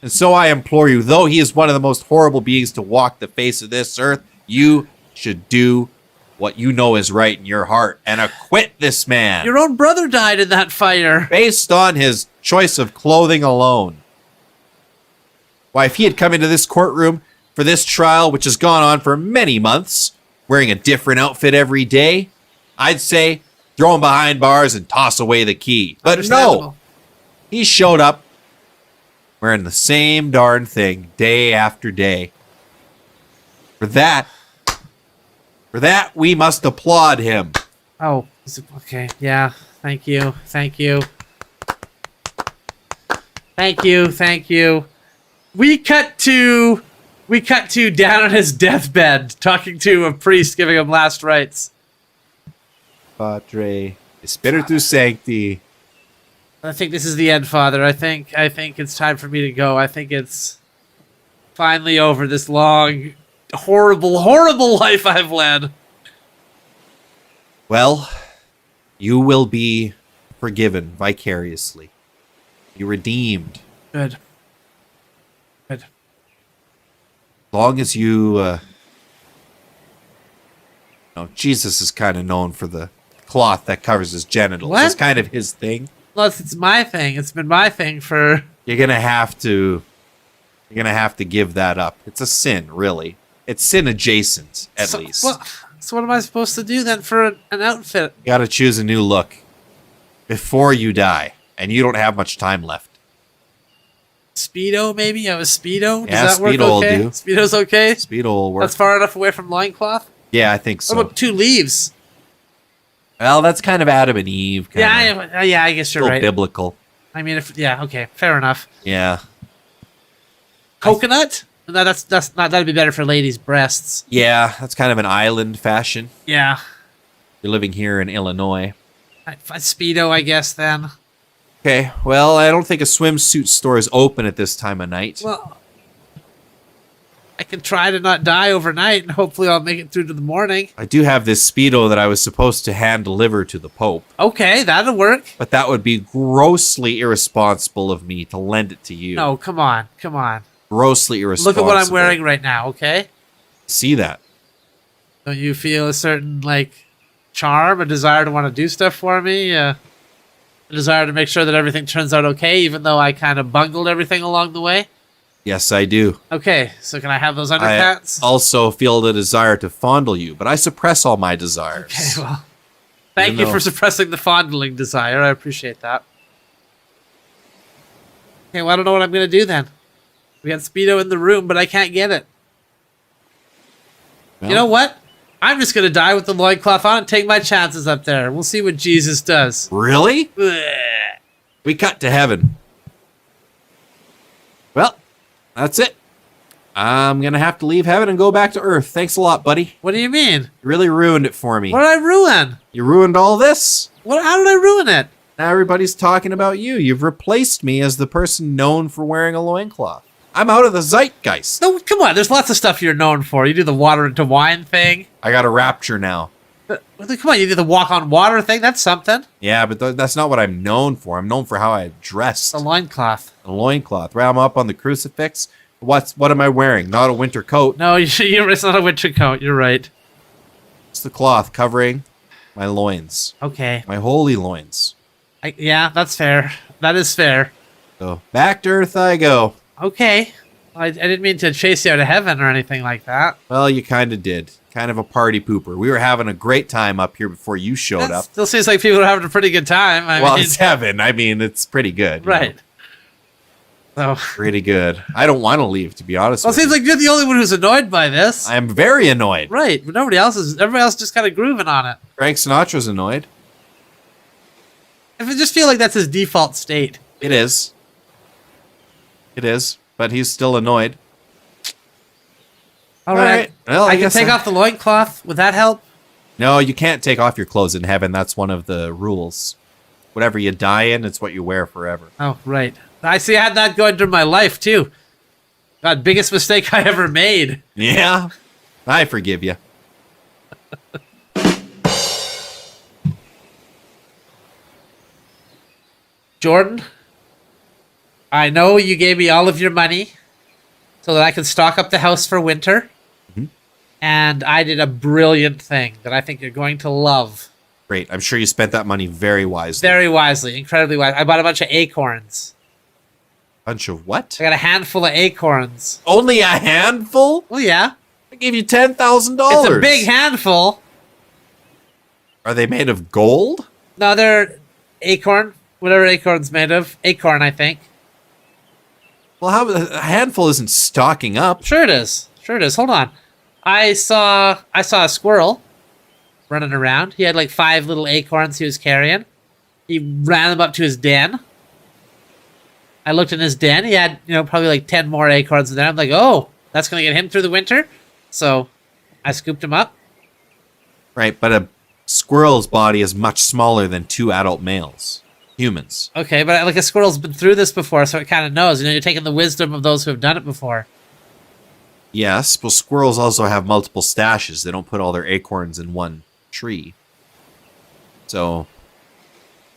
Speaker 4: And so I implore you, though he is one of the most horrible beings to walk the face of this earth, you should do what you know is right in your heart and acquit this man.
Speaker 3: Your own brother died in that fire.
Speaker 4: Based on his choice of clothing alone. Why, if he had come into this courtroom for this trial, which has gone on for many months, wearing a different outfit every day, I'd say throw him behind bars and toss away the key. But no,
Speaker 3: Understandable.
Speaker 4: he showed up wearing the same darn thing day after day. For that, we must applaud him.
Speaker 3: Oh, okay. Yeah. Thank you. Thank you. Thank you. Thank you. We cut to down on his deathbed, talking to a priest, giving him last rites.
Speaker 4: Patre, Spiritu Sancti.
Speaker 3: I think this is the end, Father. I think it's time for me to go. I think it's finally over, this long, horrible, horrible life I've led.
Speaker 4: Well, you will be forgiven vicariously. Be redeemed.
Speaker 3: Good. Good.
Speaker 4: As long as you, Jesus is kind of known for the cloth that covers his genitals.
Speaker 3: What?
Speaker 4: It's kind of his thing.
Speaker 3: Plus, it's my thing. It's been my thing for...
Speaker 4: You're gonna have to give that up. It's a sin, really. It's sin adjacent, at least.
Speaker 3: So what am I supposed to do then for an outfit?
Speaker 4: You gotta choose a new look before you die, and you don't have much time left.
Speaker 3: Speedo, maybe? I have a Speedo? Does
Speaker 4: Yeah,
Speaker 3: that work
Speaker 4: Speedo will
Speaker 3: okay?
Speaker 4: do.
Speaker 3: Speedo's okay?
Speaker 4: Speedo will work.
Speaker 3: That's far enough away from loincloth?
Speaker 4: Yeah, I think so.
Speaker 3: What about 2 leaves?
Speaker 4: Well, that's kind of Adam and Eve.
Speaker 3: Yeah, I guess you're
Speaker 4: Still
Speaker 3: right.
Speaker 4: biblical.
Speaker 3: I mean, okay, fair enough.
Speaker 4: Yeah.
Speaker 3: Coconut? No, that's not. That'd be better for ladies' breasts.
Speaker 4: Yeah, that's kind of an island fashion.
Speaker 3: Yeah,
Speaker 4: You're living here in Illinois.
Speaker 3: a Speedo, I guess then.
Speaker 4: Okay, well, I don't think a swimsuit store is open at this time of night.
Speaker 3: Well, I can try to not die overnight, and hopefully I'll make it through to the morning.
Speaker 4: I do have this Speedo that I was supposed to hand deliver to the Pope,
Speaker 3: Okay, that'll work.
Speaker 4: but that would be grossly irresponsible of me to lend it to you.
Speaker 3: No, come on.
Speaker 4: Grossly irresponsible.
Speaker 3: Look at what I'm wearing right now, okay?
Speaker 4: See that?
Speaker 3: Don't you feel a certain, charm, a desire to want to do stuff for me? A desire to make sure that everything turns out okay, even though I kind of bungled everything along the way?
Speaker 4: Yes, I do.
Speaker 3: Okay, so can I have those
Speaker 4: I
Speaker 3: underpants?
Speaker 4: also feel the desire to fondle you, but I suppress all my desires.
Speaker 3: Okay, well, thank
Speaker 4: Even
Speaker 3: you
Speaker 4: though-
Speaker 3: for suppressing the fondling desire. I appreciate that. Okay, well, I don't know what I'm going to do then. We got Speedo in the room, but I can't get it.
Speaker 4: Well,
Speaker 3: You know what? I'm just going to die with the loincloth on and take my chances up there. We'll see what Jesus does.
Speaker 4: Really?
Speaker 3: Blech.
Speaker 4: We cut to heaven. Well, that's it. I'm going to have to leave heaven and go back to earth. Thanks a lot, buddy.
Speaker 3: What do you mean?
Speaker 4: You really ruined it for me.
Speaker 3: What did I ruin?
Speaker 4: You ruined all this.
Speaker 3: How did I ruin it?
Speaker 4: Now everybody's talking about you. You've replaced me as the person known for wearing a loincloth. I'm out of the zeitgeist.
Speaker 3: No, come on. There's lots of stuff you're known for. You do the water into wine thing.
Speaker 4: I got a rapture now.
Speaker 3: Come on, you do the walk on water thing. That's something.
Speaker 4: Yeah, but that's not what I'm known for. I'm known for how I dressed.
Speaker 3: The loincloth.
Speaker 4: A loincloth. Right, I'm up on the crucifix. What am I wearing? Not a winter coat.
Speaker 3: No, it's not a winter coat. You're right.
Speaker 4: It's the cloth covering my loins.
Speaker 3: Okay.
Speaker 4: My holy loins.
Speaker 3: Yeah, that's fair. That is fair.
Speaker 4: So back to earth I go.
Speaker 3: Okay. I didn't mean to chase you out of heaven or anything like that.
Speaker 4: Well, you kind of did. Kind of a party pooper. We were having a great time up here before you showed
Speaker 3: That
Speaker 4: up.
Speaker 3: still seems like people are having a pretty good time. I
Speaker 4: Well,
Speaker 3: mean,
Speaker 4: it's heaven. I mean, it's pretty good. you
Speaker 3: right.
Speaker 4: know.
Speaker 3: So,
Speaker 4: Pretty good. I don't want to leave, to be honest
Speaker 3: well, it
Speaker 4: with
Speaker 3: seems
Speaker 4: you.
Speaker 3: like you're the only one who's annoyed by this.
Speaker 4: I am very annoyed.
Speaker 3: Right, but nobody else is. Everybody else just kind of grooving on it.
Speaker 4: Frank Sinatra's annoyed.
Speaker 3: If I just feel like that's his default state.
Speaker 4: It is. It is. But he's still annoyed.
Speaker 3: All right.
Speaker 4: Well,
Speaker 3: I can
Speaker 4: guess
Speaker 3: take off the loincloth. Would that help?
Speaker 4: No, you can't take off your clothes in heaven. That's one of the rules. Whatever you die in, it's what you wear forever.
Speaker 3: Oh, right. I see. I had that going through my life too. God, biggest mistake I ever made.
Speaker 4: Yeah, I forgive you.
Speaker 3: Jordan, I know you gave me all of your money so that I can stock up the house for winter.
Speaker 4: Mm-hmm.
Speaker 3: And I did a brilliant thing that I think you're going to love.
Speaker 4: Great. I'm sure you spent that money very wisely.
Speaker 3: Very wisely, incredibly wise. I bought a bunch of acorns.
Speaker 4: Bunch of what?
Speaker 3: I got a handful of acorns.
Speaker 4: Only a handful?
Speaker 3: Well, yeah.
Speaker 4: I gave you $10,000.
Speaker 3: It's a big handful.
Speaker 4: Are they made of gold?
Speaker 3: No, they're acorn. Whatever acorn's made of. Acorn, I think.
Speaker 4: Well, how a handful isn't stocking up.
Speaker 3: Sure it is. Sure it is. Hold on. I saw a squirrel running around. He had like 5 little acorns he was carrying. He ran them up to his den. I looked in his den. He had, probably like 10 more acorns in there. I'm like, oh, that's going to get him through the winter. So I scooped him up.
Speaker 4: Right, but a squirrel's body is much smaller than 2 adult males. Humans.
Speaker 3: Okay, but like a squirrel's been through this before, so it kind of knows. You're taking the wisdom of those who have done it before.
Speaker 4: Yes, but squirrels also have multiple stashes. They don't put all their acorns in one tree. So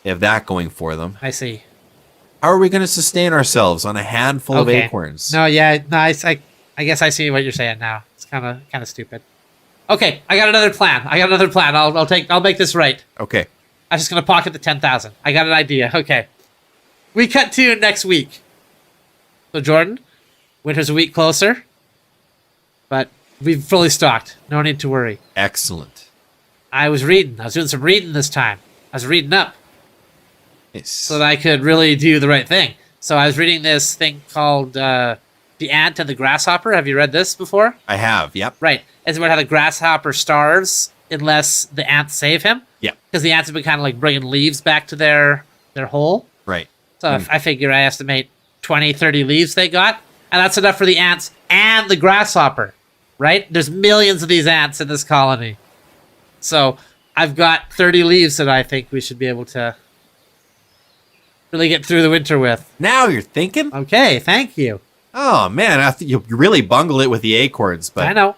Speaker 4: they have that going for them.
Speaker 3: I see.
Speaker 4: How are we going to sustain ourselves on a handful of acorns?
Speaker 3: No, yeah, no, I guess I see what you're saying now. It's kind of stupid. Okay, I got another plan. I'll make this right.
Speaker 4: Okay.
Speaker 3: I'm just gonna pocket the 10,000. I got an idea. Okay, we cut to next week. So Jordan, winter's a week closer, but we've fully stocked. No need to worry.
Speaker 4: Excellent.
Speaker 3: I was reading. I was doing some reading this time. I was reading up
Speaker 4: Nice.
Speaker 3: so that I could really do the right thing. So I was reading this thing called The Ant and the Grasshopper. Have you read this before?
Speaker 4: I have, yep.
Speaker 3: Right. It's about how the grasshopper starves unless the ants save him.
Speaker 4: Yeah.
Speaker 3: Because the ants have been kind of like bringing leaves back to their hole.
Speaker 4: Right.
Speaker 3: So I figure I estimate 20, 30 leaves they got. And that's enough for the ants and the grasshopper. Right? There's millions of these ants in this colony. So I've got 30 leaves that I think we should be able to really get through the winter with.
Speaker 4: Now you're thinking?
Speaker 3: Okay, thank you.
Speaker 4: Oh, man, I think you really bungled it with the acorns, but
Speaker 3: I know.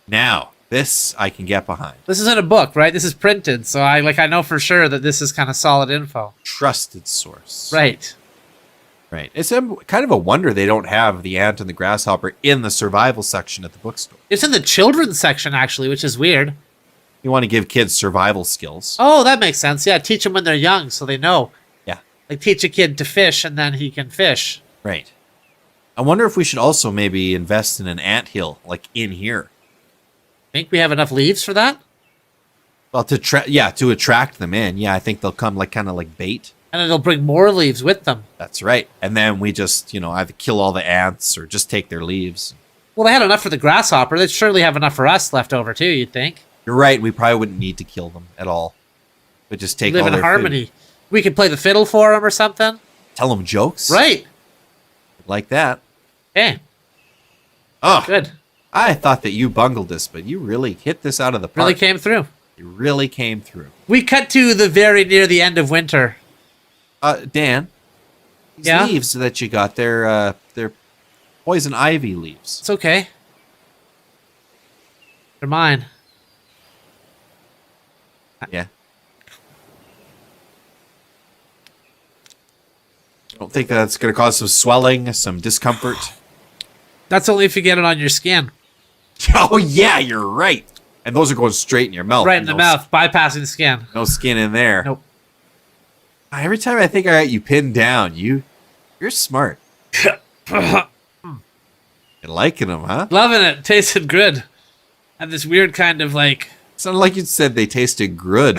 Speaker 4: now this I can get behind.
Speaker 3: This isn't a book, right? This is printed. So I know for sure that this is kind of solid info.
Speaker 4: Trusted source.
Speaker 3: Right.
Speaker 4: Right. It's kind of a wonder they don't have the ant and the grasshopper in the survival section at the bookstore.
Speaker 3: It's in the children's section, actually, which is weird.
Speaker 4: You want to give kids survival skills.
Speaker 3: Oh, that makes sense. Yeah, teach them when they're young so they know.
Speaker 4: Yeah.
Speaker 3: Like teach a kid to fish and then he can fish.
Speaker 4: Right. I wonder if we should also maybe invest in an anthill, like in here.
Speaker 3: Think we have enough leaves for that?
Speaker 4: Well, to attract them in. Yeah, I think they'll come like kind of like bait.
Speaker 3: And then they'll bring more leaves with them.
Speaker 4: That's right. And then we just, either kill all the ants or just take their leaves.
Speaker 3: Well, they had enough for the grasshopper. They'd surely have enough for us left over too, you'd think.
Speaker 4: You're right. We probably wouldn't need to kill them at all. But just take
Speaker 3: Live
Speaker 4: all
Speaker 3: in
Speaker 4: their
Speaker 3: harmony.
Speaker 4: food.
Speaker 3: We could play the fiddle for them or something.
Speaker 4: Tell them jokes.
Speaker 3: Right.
Speaker 4: Like that.
Speaker 3: Hey,
Speaker 4: Oh,
Speaker 3: good.
Speaker 4: I thought that you bungled this, but you really hit this out of the park.
Speaker 3: Really came through.
Speaker 4: You really came through.
Speaker 3: We cut to the very near the end of winter.
Speaker 4: Dan, these
Speaker 3: Yeah?
Speaker 4: leaves that you got, they're poison ivy leaves.
Speaker 3: It's okay. They're mine.
Speaker 4: Yeah. I don't think that's going to cause some swelling, some discomfort.
Speaker 3: That's only if you get it on your skin.
Speaker 4: Oh, yeah, you're right. And those are going straight in your mouth.
Speaker 3: Right in the mouth, bypassing the skin.
Speaker 4: No skin in there.
Speaker 3: Nope.
Speaker 4: Every time I think I got you pinned down, you're smart. You're liking them, huh?
Speaker 3: Loving it. Tasted good. And this weird kind of like...
Speaker 4: Sounded like you said they tasted good.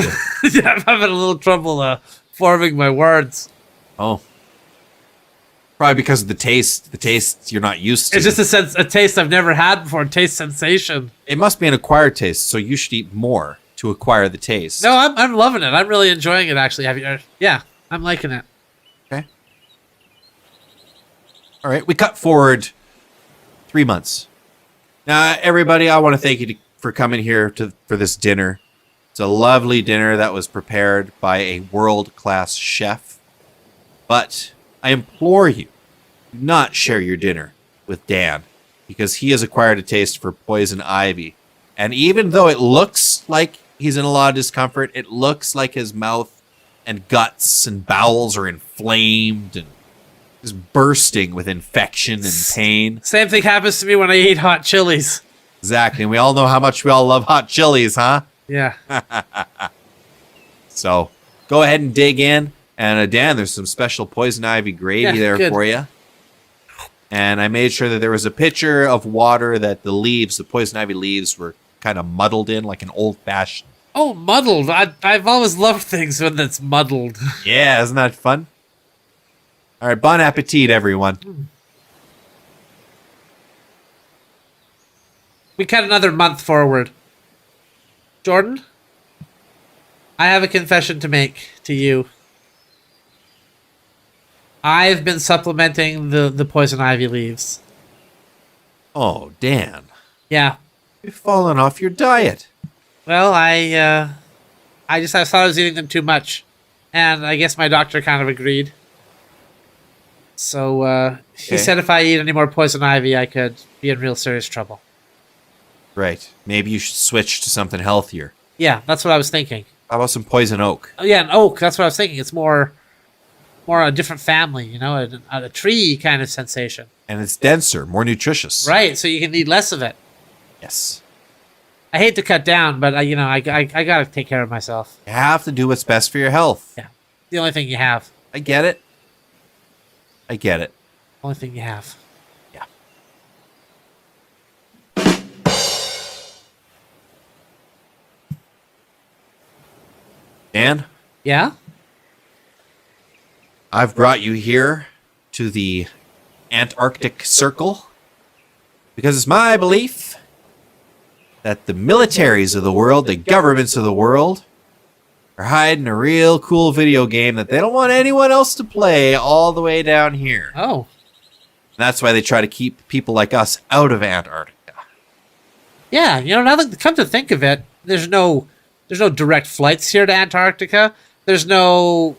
Speaker 3: Yeah, I'm having a little trouble forming my words.
Speaker 4: Oh. Probably because of the taste. The taste you're not used to.
Speaker 3: It's just a taste I've never had before. Taste sensation.
Speaker 4: It must be an acquired taste, so you should eat more to acquire the taste.
Speaker 3: No, I'm loving it. I'm really enjoying it, actually. Yeah, I'm liking it.
Speaker 4: Okay. All right, we cut forward 3 months. Now, everybody, I want to thank you for coming here for this dinner. It's a lovely dinner that was prepared by a world-class chef. But I implore you, do not share your dinner with Dan, because he has acquired a taste for poison ivy. And even though it looks like he's in a lot of discomfort, it looks like his mouth and guts and bowels are inflamed and just bursting with infection and pain.
Speaker 3: Same thing happens to me when I eat hot chilies.
Speaker 4: Exactly. And we all know how much we all love hot chilies, huh?
Speaker 3: Yeah.
Speaker 4: So go ahead and dig in. And Dan, there's some special poison ivy gravy there
Speaker 3: good.
Speaker 4: for you. And I made sure that there was a pitcher of water that the poison ivy leaves were kind of muddled in like an old fashioned.
Speaker 3: Oh, muddled. I've always loved things when it's muddled.
Speaker 4: Yeah, isn't that fun? All right, bon appetit, everyone.
Speaker 3: We cut another month forward. Jordan, I have a confession to make to you. I've been supplementing the poison ivy leaves.
Speaker 4: Oh, Dan.
Speaker 3: Yeah.
Speaker 4: You've fallen off your diet.
Speaker 3: Well, I thought I was eating them too much, and I guess my doctor kind of agreed. So he said if I eat any more poison ivy, I could be in real serious trouble.
Speaker 4: Right. Maybe you should switch to something healthier.
Speaker 3: Yeah, that's what I was thinking.
Speaker 4: How about some poison oak?
Speaker 3: Oh yeah, an oak. That's what I was thinking. It's more a different family, you know, a tree kind of sensation.
Speaker 4: And it's denser, more nutritious.
Speaker 3: Right, so you can eat less of it.
Speaker 4: Yes.
Speaker 3: I hate to cut down, but I gotta take care of myself.
Speaker 4: You have to do what's best for your health.
Speaker 3: Yeah, the only thing you have.
Speaker 4: I get it. I get it.
Speaker 3: Only thing you have.
Speaker 4: Yeah. Dan,
Speaker 3: Yeah?
Speaker 4: I've brought you here to the Antarctic Circle because it's my belief that the militaries of the world, the governments of the world, are hiding a real cool video game that they don't want anyone else to play all the way down here.
Speaker 3: Oh.
Speaker 4: And that's why they try to keep people like us out of Antarctica.
Speaker 3: Yeah, you know, now that come to think of it, there's no direct flights here to Antarctica. There's no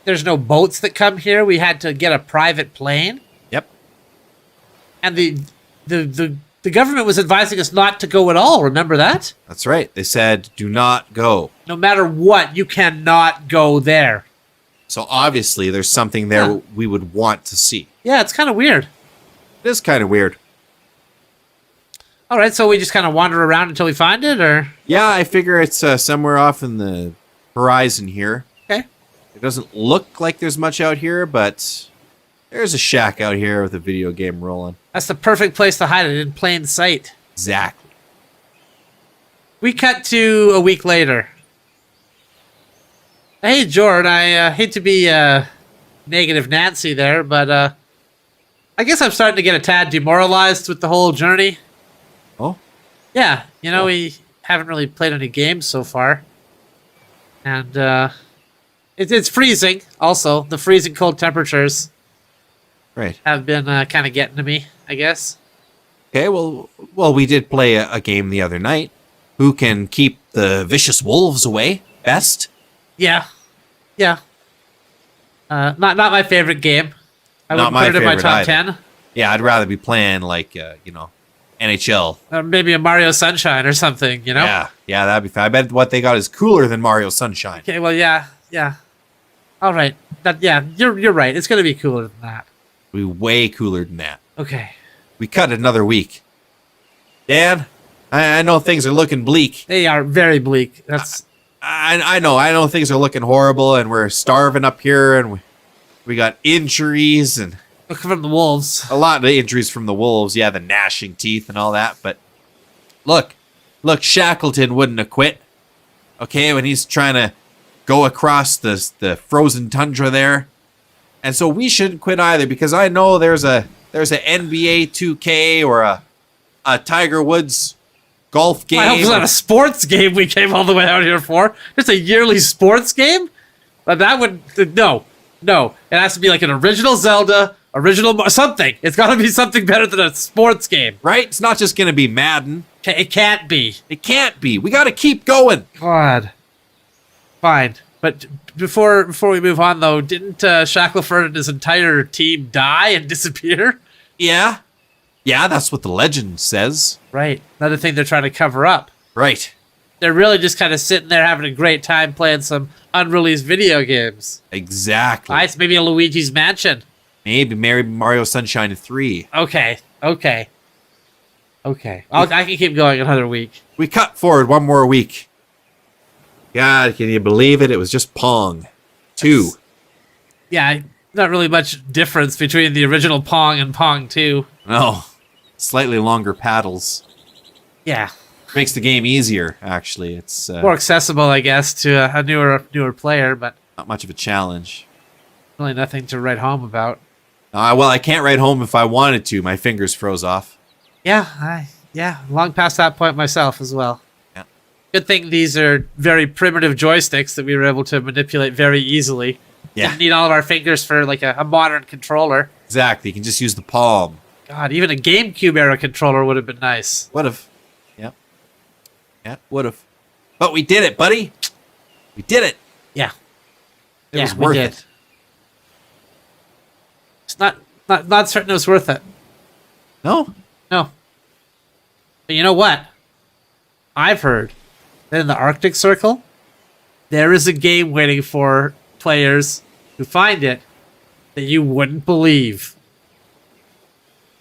Speaker 3: boats that come here. We had to get a private plane.
Speaker 4: Yep.
Speaker 3: And the government was advising us not to go at all. Remember that?
Speaker 4: That's right. They said, do not go.
Speaker 3: No matter what, you cannot go there.
Speaker 4: So obviously there's something there
Speaker 3: Yeah.
Speaker 4: we would want to see.
Speaker 3: Yeah, it's kind of weird.
Speaker 4: It is kind of weird.
Speaker 3: All right, so we just kind of wander around until we find it, or?
Speaker 4: Yeah, I figure it's somewhere off in the horizon here.
Speaker 3: Okay.
Speaker 4: It doesn't look like there's much out here, but there's a shack out here with a video game rolling.
Speaker 3: That's the perfect place to hide it, in plain sight.
Speaker 4: Exactly.
Speaker 3: We cut to a week later. Hey, Jord, I hate to be negative Nancy there, but I guess I'm starting to get a tad demoralized with the whole journey.
Speaker 4: Oh?
Speaker 3: Yeah, you know, we haven't really played any games so far. And it's freezing, also. The freezing cold temperatures
Speaker 4: Right.
Speaker 3: have been kind of getting to me, I guess.
Speaker 4: Okay, well, we did play a game the other night. Who can keep the vicious wolves away best?
Speaker 3: Yeah. Yeah. Not my favorite game. I
Speaker 4: Not
Speaker 3: wouldn't
Speaker 4: my
Speaker 3: put it in my
Speaker 4: favorite
Speaker 3: top
Speaker 4: either.
Speaker 3: 10.
Speaker 4: Yeah, I'd rather be playing like, NHL.
Speaker 3: Maybe a Mario Sunshine or something, you know?
Speaker 4: Yeah, that'd be fun. I bet what they got is cooler than Mario Sunshine.
Speaker 3: Okay, well, yeah. All right. You're right. It's going to be cooler than that.
Speaker 4: Be way cooler than that.
Speaker 3: Okay.
Speaker 4: We cut another week. Dan, I know things are looking bleak.
Speaker 3: They are very bleak. That's
Speaker 4: I know things are looking horrible, and we're starving up here, and we got injuries and
Speaker 3: look from the wolves.
Speaker 4: a lot of injuries from the wolves. Yeah, the gnashing teeth and all that. But look, Shackleton wouldn't have quit. Okay, when he's trying to go across the frozen tundra there, and so we shouldn't quit either, because I know there's a NBA 2K or a Tiger Woods golf game.
Speaker 3: I hope it's not a sports game we came all the way out here for. Just a yearly sports game? But that would... No. It has to be like an original Zelda something. It's got to be something better than a sports game.
Speaker 4: Right? It's not just going to be Madden.
Speaker 3: It can't be.
Speaker 4: It can't be. We got to keep going.
Speaker 3: God. Fine. But before we move on, though, didn't Shackleford and his entire team die and disappear?
Speaker 4: Yeah. Yeah, that's what the legend says.
Speaker 3: Right. Another thing they're trying to cover up.
Speaker 4: Right.
Speaker 3: They're really just kind of sitting there having a great time playing some unreleased video games.
Speaker 4: Exactly.
Speaker 3: Nice. Maybe a Luigi's Mansion.
Speaker 4: Maybe Mario Sunshine 3.
Speaker 3: Okay. I can keep going another week.
Speaker 4: We cut forward one more week. God, can you believe it? It was just Pong 2.
Speaker 3: Yeah, not really much difference between the original Pong and Pong 2.
Speaker 4: No. Slightly longer paddles.
Speaker 3: Yeah.
Speaker 4: Makes the game easier, actually. It's
Speaker 3: More accessible, I guess, to a newer player, but
Speaker 4: not much of a challenge.
Speaker 3: really nothing to write home about.
Speaker 4: Well, I can't write home if I wanted to. My fingers froze off.
Speaker 3: Yeah, long past that point myself as well.
Speaker 4: Yeah.
Speaker 3: Good thing these are very primitive joysticks that we were able to manipulate very easily.
Speaker 4: Yeah.
Speaker 3: Didn't need all of our fingers for like a modern controller.
Speaker 4: Exactly. You can just use the palm.
Speaker 3: God, even a GameCube era controller would have been nice.
Speaker 4: Would have. Yep. Yeah, would have. But we did it, buddy. We did it.
Speaker 3: Yeah.
Speaker 4: It was worth it.
Speaker 3: It's not certain it was worth it.
Speaker 4: No?
Speaker 3: No. But you know what? I've heard that in the Arctic Circle, there is a game waiting for players who find it that you wouldn't believe.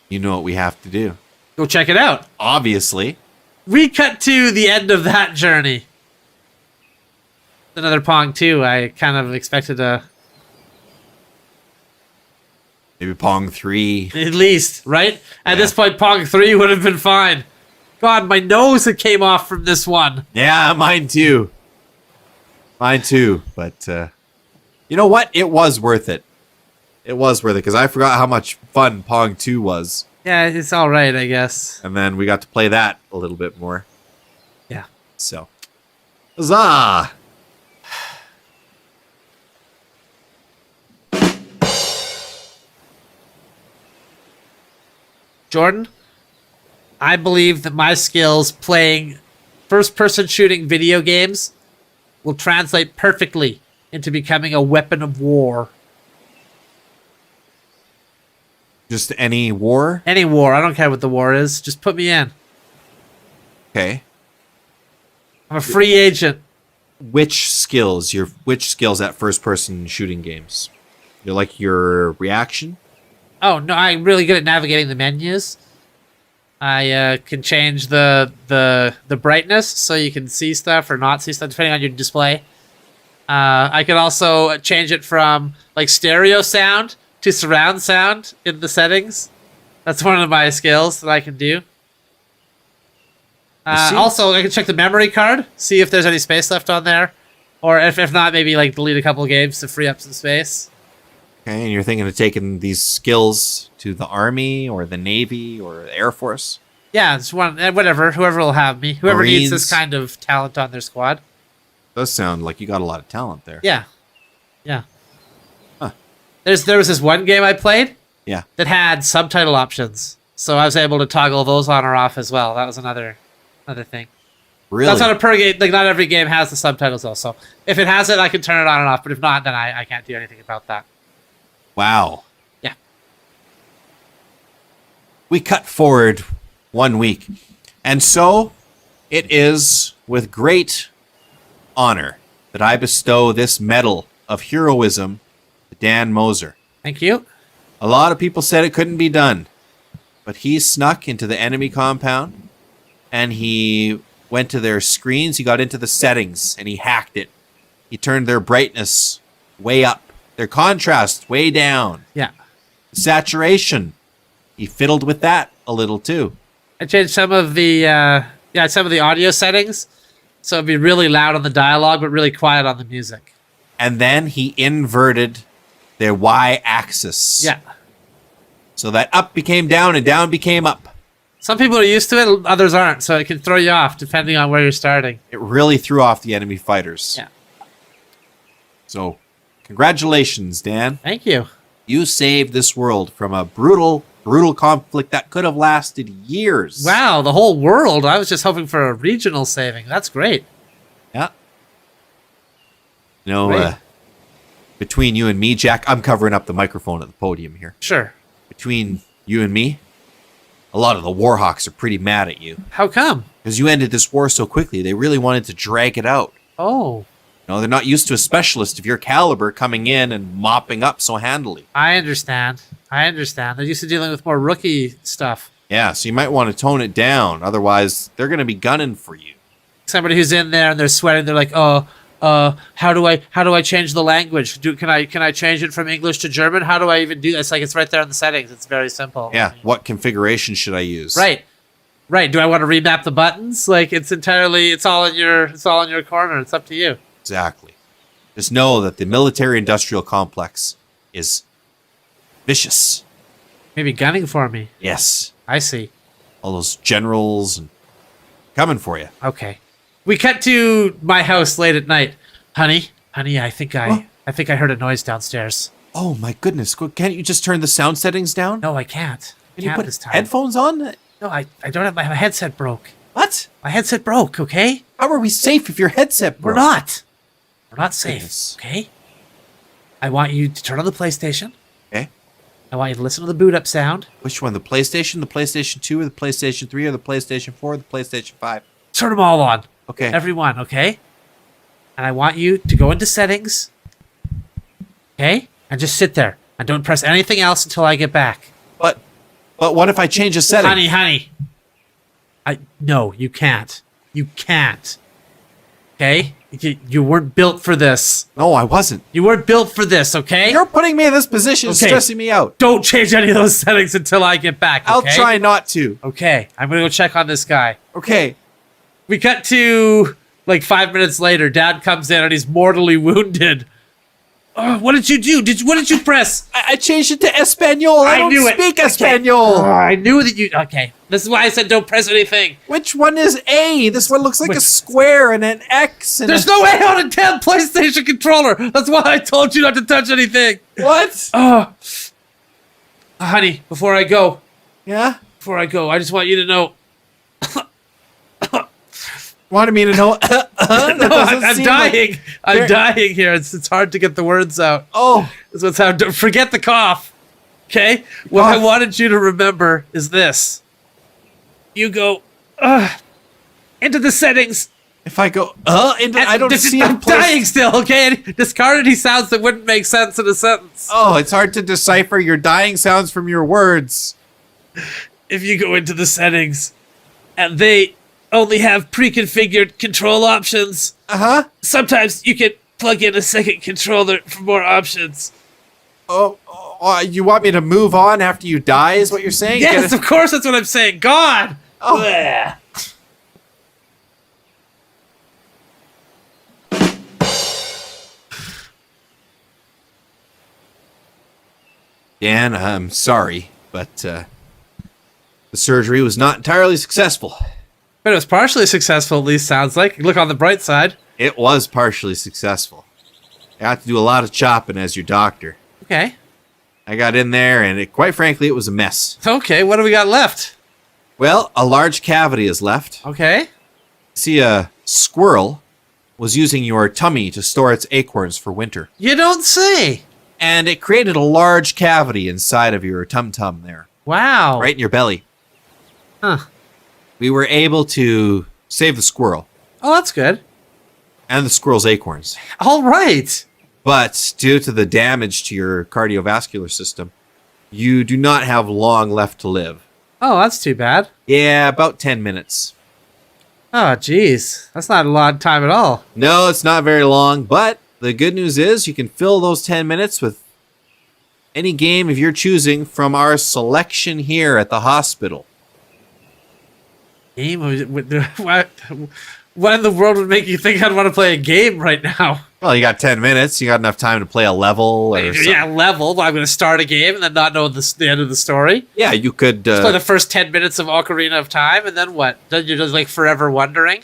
Speaker 4: You know what we have to do.
Speaker 3: Go check it out.
Speaker 4: Obviously.
Speaker 3: We cut to the end of that journey. Another Pong 2. I kind of expected
Speaker 4: Maybe Pong 3.
Speaker 3: at least, right? At
Speaker 4: Yeah.
Speaker 3: this point, Pong 3 would have been fine. God, my nose had came off from this one.
Speaker 4: Yeah, mine too. Mine too. But you know what? It was worth it. It was worth it because I forgot how much fun Pong 2 was.
Speaker 3: Yeah, it's all right, I guess.
Speaker 4: And then we got to play that a little bit more.
Speaker 3: Yeah.
Speaker 4: So, huzzah!
Speaker 3: Jordan, I believe that my skills playing first-person shooting video games will translate perfectly into becoming a weapon of war.
Speaker 4: Just any war?
Speaker 3: Any war. I don't care what the war is. Just put me in.
Speaker 4: Okay.
Speaker 3: I'm a free agent.
Speaker 4: Which skills at first person shooting games? You like your reaction?
Speaker 3: Oh, no, I'm really good at navigating the menus. I can change the brightness so you can see stuff or not see stuff depending on your display. I can also change it from like stereo sound to surround sound in the settings. That's one of my skills that I can do. Also, I can check the memory card, see if there's any space left on there. Or if not, maybe like delete a couple games to free up some space.
Speaker 4: Okay, and you're thinking of taking these skills to the Army or the Navy or the Air Force?
Speaker 3: Yeah, it's whatever. Whoever will have me. Whoever needs this
Speaker 4: Marines.
Speaker 3: kind of talent on their squad.
Speaker 4: Does sound like you got a lot of talent there.
Speaker 3: Yeah.
Speaker 4: Huh.
Speaker 3: There was this one game I played
Speaker 4: Yeah.
Speaker 3: that had subtitle options. So I was able to toggle those on or off as well. That was another thing.
Speaker 4: Really?
Speaker 3: That's not a per game. Like, not every game has the subtitles, though. So if it has it, I can turn it on and off. But if not, then I can't do anything about that.
Speaker 4: Wow.
Speaker 3: Yeah.
Speaker 4: We cut forward 1 week. And so it is with great honor that I bestow this medal of heroism to Dan Moser.
Speaker 3: Thank you.
Speaker 4: A lot of people said it couldn't be done, but he snuck into the enemy compound and he went to their screens. He got into the settings and he hacked it. He turned their brightness way up, their contrast way down,
Speaker 3: Yeah.
Speaker 4: saturation. He fiddled with that a little too.
Speaker 3: I changed some of the audio settings, so it'd be really loud on the dialogue, but really quiet on the music.
Speaker 4: And then he inverted their y-axis.
Speaker 3: Yeah.
Speaker 4: So that up became down and down became up.
Speaker 3: Some people are used to it, others aren't, so it can throw you off depending on where you're starting.
Speaker 4: It really threw off the enemy fighters.
Speaker 3: Yeah.
Speaker 4: So, congratulations, Dan.
Speaker 3: Thank you.
Speaker 4: You saved this world from a brutal, brutal conflict that could have lasted years.
Speaker 3: Wow, the whole world. I was just hoping for a regional saving. That's great.
Speaker 4: Yeah. You know,
Speaker 3: Great.
Speaker 4: between you and me, Jack, I'm covering up the microphone at the podium here.
Speaker 3: Sure.
Speaker 4: Between you and me, a lot of the Warhawks are pretty mad at you.
Speaker 3: How come?
Speaker 4: Because you ended this war so quickly. They really wanted to drag it out.
Speaker 3: Oh,
Speaker 4: No, they're not used to a specialist of your caliber coming in and mopping up so handily.
Speaker 3: I understand. They're used to dealing with more rookie stuff.
Speaker 4: Yeah, so you might want to tone it down. Otherwise, they're going to be gunning for you.
Speaker 3: Somebody who's in there and they're sweating. They're like, how do I change the language? Can I change it from English to German? How do I even do this? Like, it's right there in the settings. It's very simple.
Speaker 4: Yeah, what configuration should I use?
Speaker 3: Right. Do I want to remap the buttons? Like, it's all in your corner. It's up to you.
Speaker 4: Exactly. Just know that the military-industrial complex is vicious.
Speaker 3: Maybe gunning for me.
Speaker 4: Yes.
Speaker 3: I see.
Speaker 4: All those generals and coming for you.
Speaker 3: Okay. We cut to my house late at night. Honey, I think I heard a noise downstairs.
Speaker 4: Oh my goodness! Can't you just turn the sound settings down?
Speaker 3: No, I can't.
Speaker 4: Can you put
Speaker 3: this time.
Speaker 4: headphones on?
Speaker 3: No, I don't have my headset broke.
Speaker 4: What?
Speaker 3: My headset broke, okay?
Speaker 4: How are we safe if your headset broke?
Speaker 3: We're not. We're not safe,
Speaker 4: Goodness.
Speaker 3: okay? I want you to turn on the PlayStation.
Speaker 4: Okay.
Speaker 3: I want you to listen to the boot up sound.
Speaker 4: Which one? The PlayStation 2, or the PlayStation 3, or the PlayStation 4, or the PlayStation 5?
Speaker 3: Turn them all on.
Speaker 4: Okay.
Speaker 3: Everyone, okay? And I want you to go into settings. Okay? And just sit there. And don't press anything else until I get back.
Speaker 4: But what if I change a setting?
Speaker 3: Honey. No, you can't. You can't. Okay? You weren't built for this.
Speaker 4: No, I wasn't.
Speaker 3: You weren't built for this, okay?
Speaker 4: You're putting me in this position,
Speaker 3: Okay.
Speaker 4: stressing me out.
Speaker 3: Don't change any of those settings until I get back, okay?
Speaker 4: I'll try not to.
Speaker 3: Okay, I'm gonna go check on this guy.
Speaker 4: Okay.
Speaker 3: We cut to, like, 5 minutes later. Dad comes in and he's mortally wounded. Oh, what did you do? What did you press?
Speaker 4: I changed it to Espanol. I don't
Speaker 3: knew it.
Speaker 4: speak
Speaker 3: Okay.
Speaker 4: Espanol.
Speaker 3: Oh, I knew that you... Okay, this is why I said don't press anything.
Speaker 4: Which one is A? This one looks like a
Speaker 3: Which-
Speaker 4: square and an X. And
Speaker 3: There's no way on a damn PlayStation controller. That's why I told you not to touch anything.
Speaker 4: What?
Speaker 3: Oh, honey, before I go,
Speaker 4: Yeah?
Speaker 3: I just want you to know.
Speaker 4: Wanted me to know.
Speaker 3: No, I'm dying. I'm dying here. It's hard to get the words out.
Speaker 4: Oh.
Speaker 3: That's what's how. Forget the cough. Okay. What I wanted you to remember is this. You go into the settings.
Speaker 4: If I go, into,
Speaker 3: and
Speaker 4: I don't see
Speaker 3: I'm
Speaker 4: a place.
Speaker 3: dying still. Okay. And discard any sounds that wouldn't make sense in a sentence.
Speaker 4: Oh, it's hard to decipher your dying sounds from your words.
Speaker 3: If you go into the settings, and they only have pre-configured control options.
Speaker 4: Uh-huh.
Speaker 3: Sometimes you can plug in a second controller for more options.
Speaker 4: Oh, you want me to move on after you die is what you're saying?
Speaker 3: Yes, of course, that's what I'm saying. God!
Speaker 4: Oh.
Speaker 3: Bleh.
Speaker 4: Dan, I'm sorry, but the surgery was not entirely successful.
Speaker 3: But it was partially successful, at least sounds like. Look on the bright side.
Speaker 4: It was partially successful. I got to do a lot of chopping as your doctor.
Speaker 3: Okay.
Speaker 4: I got in there, and quite frankly, it was a mess.
Speaker 3: Okay, what do we got left?
Speaker 4: Well, a large cavity is left.
Speaker 3: Okay.
Speaker 4: See, a squirrel was using your tummy to store its acorns for winter.
Speaker 3: You don't say.
Speaker 4: And it created a large cavity inside of your tum-tum there.
Speaker 3: Wow.
Speaker 4: Right in your belly.
Speaker 3: Huh.
Speaker 4: We were able to save the squirrel
Speaker 3: Oh, that's good.
Speaker 4: and the squirrel's acorns.
Speaker 3: All right.
Speaker 4: But due to the damage to your cardiovascular system, you do not have long left to live.
Speaker 3: Oh, that's too bad.
Speaker 4: Yeah, about 10 minutes.
Speaker 3: Oh, jeez. That's not a lot of time at all.
Speaker 4: No, it's not very long, but the good news is you can fill those 10 minutes with any game of your choosing from our selection here at the hospital.
Speaker 3: Game? What in the world would make you think I'd want to play a game right now?
Speaker 4: Well, you got 10 minutes. You got enough time to play a level or something.
Speaker 3: Yeah, level. I'm going to start a game and then not know the end of the story.
Speaker 4: Yeah, you could...
Speaker 3: Play the first 10 minutes of Ocarina of Time, and then what? Then you're just like forever wondering?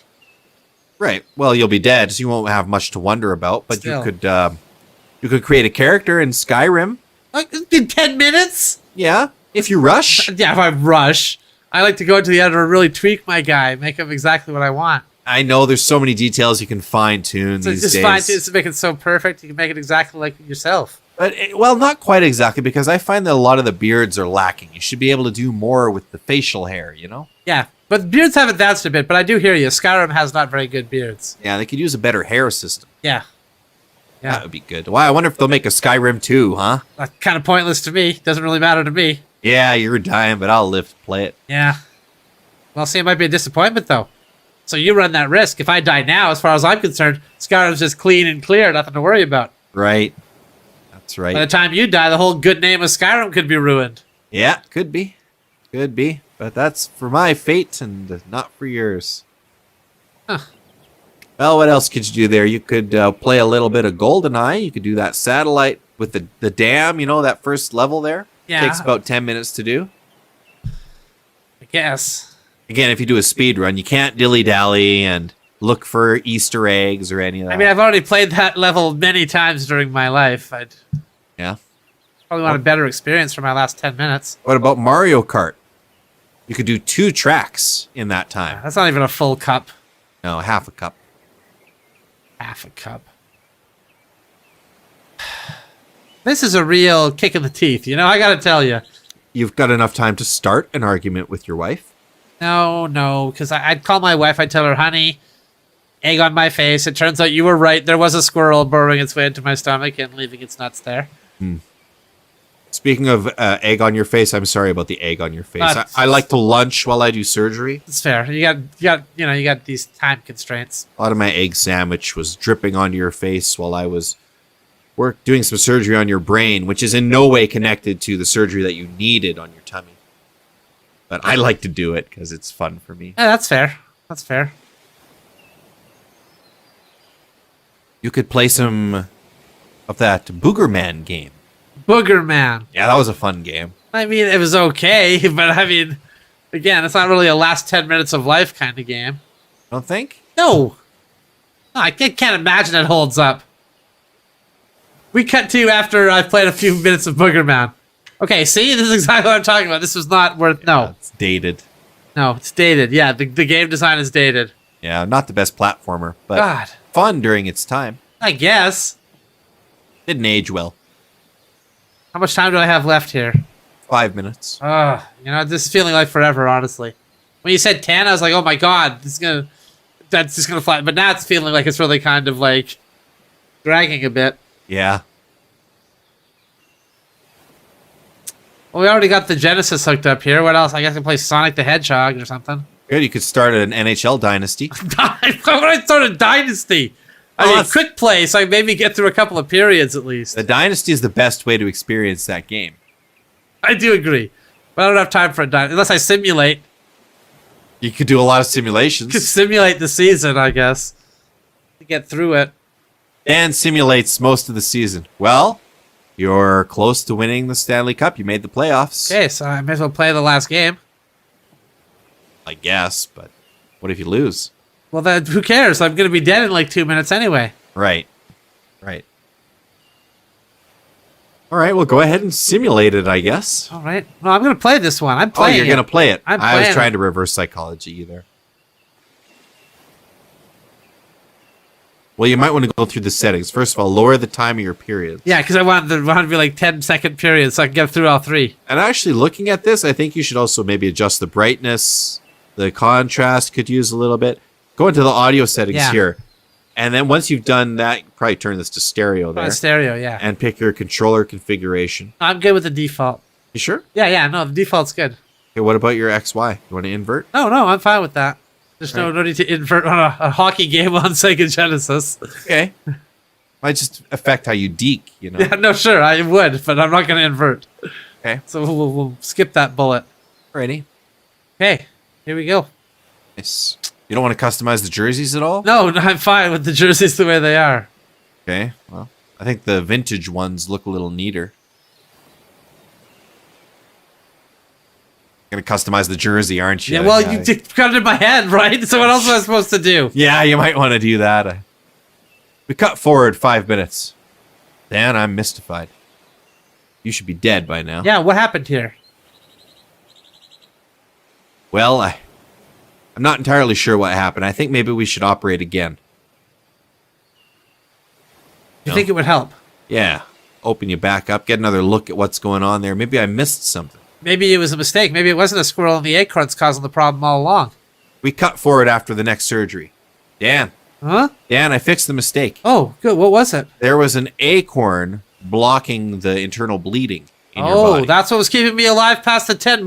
Speaker 4: Right. Well, you'll be dead, so you won't have much to wonder about. But
Speaker 3: Still.
Speaker 4: you could create a character in Skyrim
Speaker 3: Like, in 10 minutes?
Speaker 4: Yeah, if you rush.
Speaker 3: Yeah, if I rush. I like to go into the editor and really tweak my guy, make him exactly what I want.
Speaker 4: I know there's so many details you can fine tune
Speaker 3: So
Speaker 4: these
Speaker 3: just
Speaker 4: days.
Speaker 3: to make it so perfect, you can make it exactly like yourself.
Speaker 4: But well, not quite exactly, because I find that a lot of the beards are lacking. You should be able to do more with the facial hair, you know?
Speaker 3: Yeah, but beards have advanced a bit, but I do hear you. Skyrim has not very good beards.
Speaker 4: Yeah, they could use a better hair system.
Speaker 3: Yeah.
Speaker 4: That would be good. Why? I wonder if they'll make a Skyrim 2, huh?
Speaker 3: That's kind of pointless to me. Doesn't really matter to me.
Speaker 4: Yeah, you're dying, but I'll live to play it.
Speaker 3: Yeah. Well, see, it might be a disappointment, though. So you run that risk. If I die now, as far as I'm concerned, Skyrim's just clean and clear, nothing to worry about.
Speaker 4: Right. That's
Speaker 3: By the
Speaker 4: right.
Speaker 3: time you die, the whole good name of Skyrim could be ruined.
Speaker 4: Yeah, could be. Could be. But that's for my fate and not for yours.
Speaker 3: Huh.
Speaker 4: Well, what else could you do there? You could play a little bit of GoldenEye. You could do that satellite with the dam, you know, that first level there.
Speaker 3: Yeah.
Speaker 4: Takes about 10 minutes to do.
Speaker 3: I guess.
Speaker 4: Again, if you do a speed run, you can't dilly-dally and look for Easter eggs or any of that.
Speaker 3: I mean, I've already played that level many times during my life. I'd
Speaker 4: Yeah.
Speaker 3: probably want a better experience for my last 10 minutes.
Speaker 4: What about Mario Kart? You could do 2 tracks in that time.
Speaker 3: That's not even a full cup.
Speaker 4: No, half a cup.
Speaker 3: Half a cup. This is a real kick in the teeth, you know? I gotta tell you.
Speaker 4: You've got enough time to start an argument with your wife.
Speaker 3: No, because I'd call my wife, I'd tell her, honey, egg on my face. It turns out you were right. There was a squirrel burrowing its way into my stomach and leaving its nuts there.
Speaker 4: Speaking of egg on your face, I'm sorry about the egg on your face. I like to lunch while I do surgery.
Speaker 3: It's fair. You got these time constraints.
Speaker 4: A lot of my egg sandwich was dripping onto your face while I was doing some surgery on your brain, which is in no way connected to the surgery that you needed on your tummy. But I like to do it because it's fun for me.
Speaker 3: Yeah, that's fair. That's fair.
Speaker 4: You could play some of that Booger Man game.
Speaker 3: Booger Man.
Speaker 4: Yeah, that was a fun game.
Speaker 3: I mean, it was okay, but I mean, again, it's not really a last 10 minutes of life kind of game.
Speaker 4: Don't think?
Speaker 3: No, I can't imagine it holds up. We cut to after I've played a few minutes of Booger Man. Okay, see? This is exactly what I'm talking about. This was not worth... No.
Speaker 4: It's dated.
Speaker 3: No, it's dated. Yeah, the game design is dated.
Speaker 4: Yeah, not the best platformer, but
Speaker 3: God.
Speaker 4: fun during its time.
Speaker 3: I guess.
Speaker 4: Didn't age well.
Speaker 3: How much time do I have left here?
Speaker 4: 5 minutes.
Speaker 3: This is feeling like forever, honestly. When you said 10, I was like, oh my god, that's just gonna fly. But now it's feeling like it's really kind of like dragging a bit.
Speaker 4: Yeah.
Speaker 3: Well, we already got the Genesis hooked up here. What else? I guess I can play Sonic the Hedgehog or something.
Speaker 4: Good, you could start an NHL dynasty.
Speaker 3: Why would I start a Dynasty? I mean, quick play, so I maybe get through a couple of periods at least.
Speaker 4: The dynasty is the best way to experience that game.
Speaker 3: I do agree. But I don't have time for a Dynasty. Unless I simulate.
Speaker 4: You could do a lot of simulations.
Speaker 3: Could simulate the season, I guess. To get through it.
Speaker 4: And simulates most of the season. Well, you're close to winning the Stanley Cup. You made the playoffs.
Speaker 3: Okay, so I may as well play the last game.
Speaker 4: I guess, but what if you lose?
Speaker 3: Well, then who cares? I'm going to be dead in like 2 minutes anyway.
Speaker 4: Right. Right. All right, well, go ahead and simulate it, I guess.
Speaker 3: All right. Well, I'm going to play this one. I'm playing
Speaker 4: you're going to play it.
Speaker 3: I'm
Speaker 4: I was
Speaker 3: playing
Speaker 4: trying
Speaker 3: it.
Speaker 4: to reverse psychology either. Well, you might want to go through the settings. First of all, lower the time of your periods.
Speaker 3: Yeah, because I want to be like 10-second periods so I can get through all 3.
Speaker 4: And actually, looking at this, I think you should also maybe adjust the brightness. The contrast could use a little bit. Go into the audio settings here. And then once you've done that, you probably turn this to stereo there.
Speaker 3: Stereo, yeah.
Speaker 4: And pick your controller configuration.
Speaker 3: I'm good with the default.
Speaker 4: You sure?
Speaker 3: Yeah, no, the default's good.
Speaker 4: Okay, what about your XY? You want to invert?
Speaker 3: No, I'm fine with that. There's no need to invert on a hockey game on Sega Genesis.
Speaker 4: Okay. Might just affect how you deke, you know?
Speaker 3: Yeah, no, sure, I would, but I'm not going to invert.
Speaker 4: Okay.
Speaker 3: So we'll skip that bullet.
Speaker 4: Alrighty.
Speaker 3: Okay, here we go.
Speaker 4: Nice. You don't want to customize the jerseys at all?
Speaker 3: No, I'm fine with the jerseys the way they are.
Speaker 4: Okay, well, I think the vintage ones look a little neater. Gonna customize the jersey, aren't you?
Speaker 3: Yeah, well, you got it in my head, right? So what else am I supposed to do?
Speaker 4: Yeah, you might want to do that. We cut forward 5 minutes. Dan, I'm mystified. You should be dead by now.
Speaker 3: Yeah, what happened here?
Speaker 4: Well, I'm not entirely sure what happened. I think maybe we should operate again.
Speaker 3: You think it would help?
Speaker 4: Yeah. Open you back up, get another look at what's going on there. Maybe I missed something.
Speaker 3: Maybe it was a mistake. Maybe it wasn't a squirrel in the acorns causing the problem all along.
Speaker 4: We cut forward after the next surgery. Dan.
Speaker 3: Huh?
Speaker 4: Dan, I fixed the mistake.
Speaker 3: Oh, good. What was it?
Speaker 4: There was an acorn blocking the internal bleeding in your
Speaker 3: Oh,
Speaker 4: body.
Speaker 3: that's what was keeping me alive past the 10.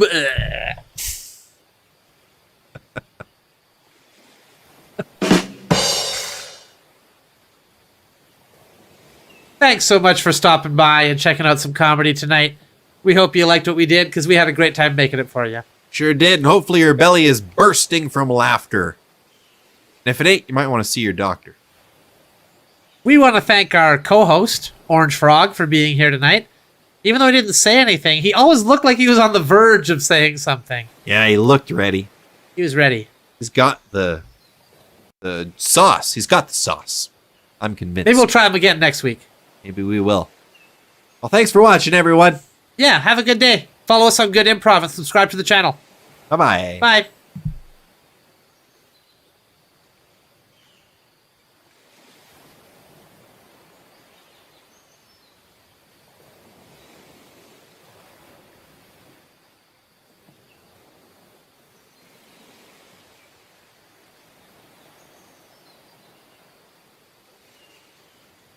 Speaker 3: Thanks so much for stopping by and checking out some comedy tonight. We hope you liked what we did because we had a great time making it for you.
Speaker 4: Sure did, and hopefully your belly is bursting from laughter. And if it ain't, you might want to see your doctor.
Speaker 3: We want to thank our co-host, Orange Frog, for being here tonight. Even though he didn't say anything, he always looked like he was on the verge of saying something.
Speaker 4: Yeah, he looked ready.
Speaker 3: He was ready.
Speaker 4: He's got the sauce. He's got the sauce. I'm convinced.
Speaker 3: Maybe we'll try him again next week.
Speaker 4: Maybe we will. Well, thanks for watching, everyone.
Speaker 3: Yeah, have a good day. Follow us on Good Improv and subscribe to the channel.
Speaker 4: Bye-bye.
Speaker 3: Bye.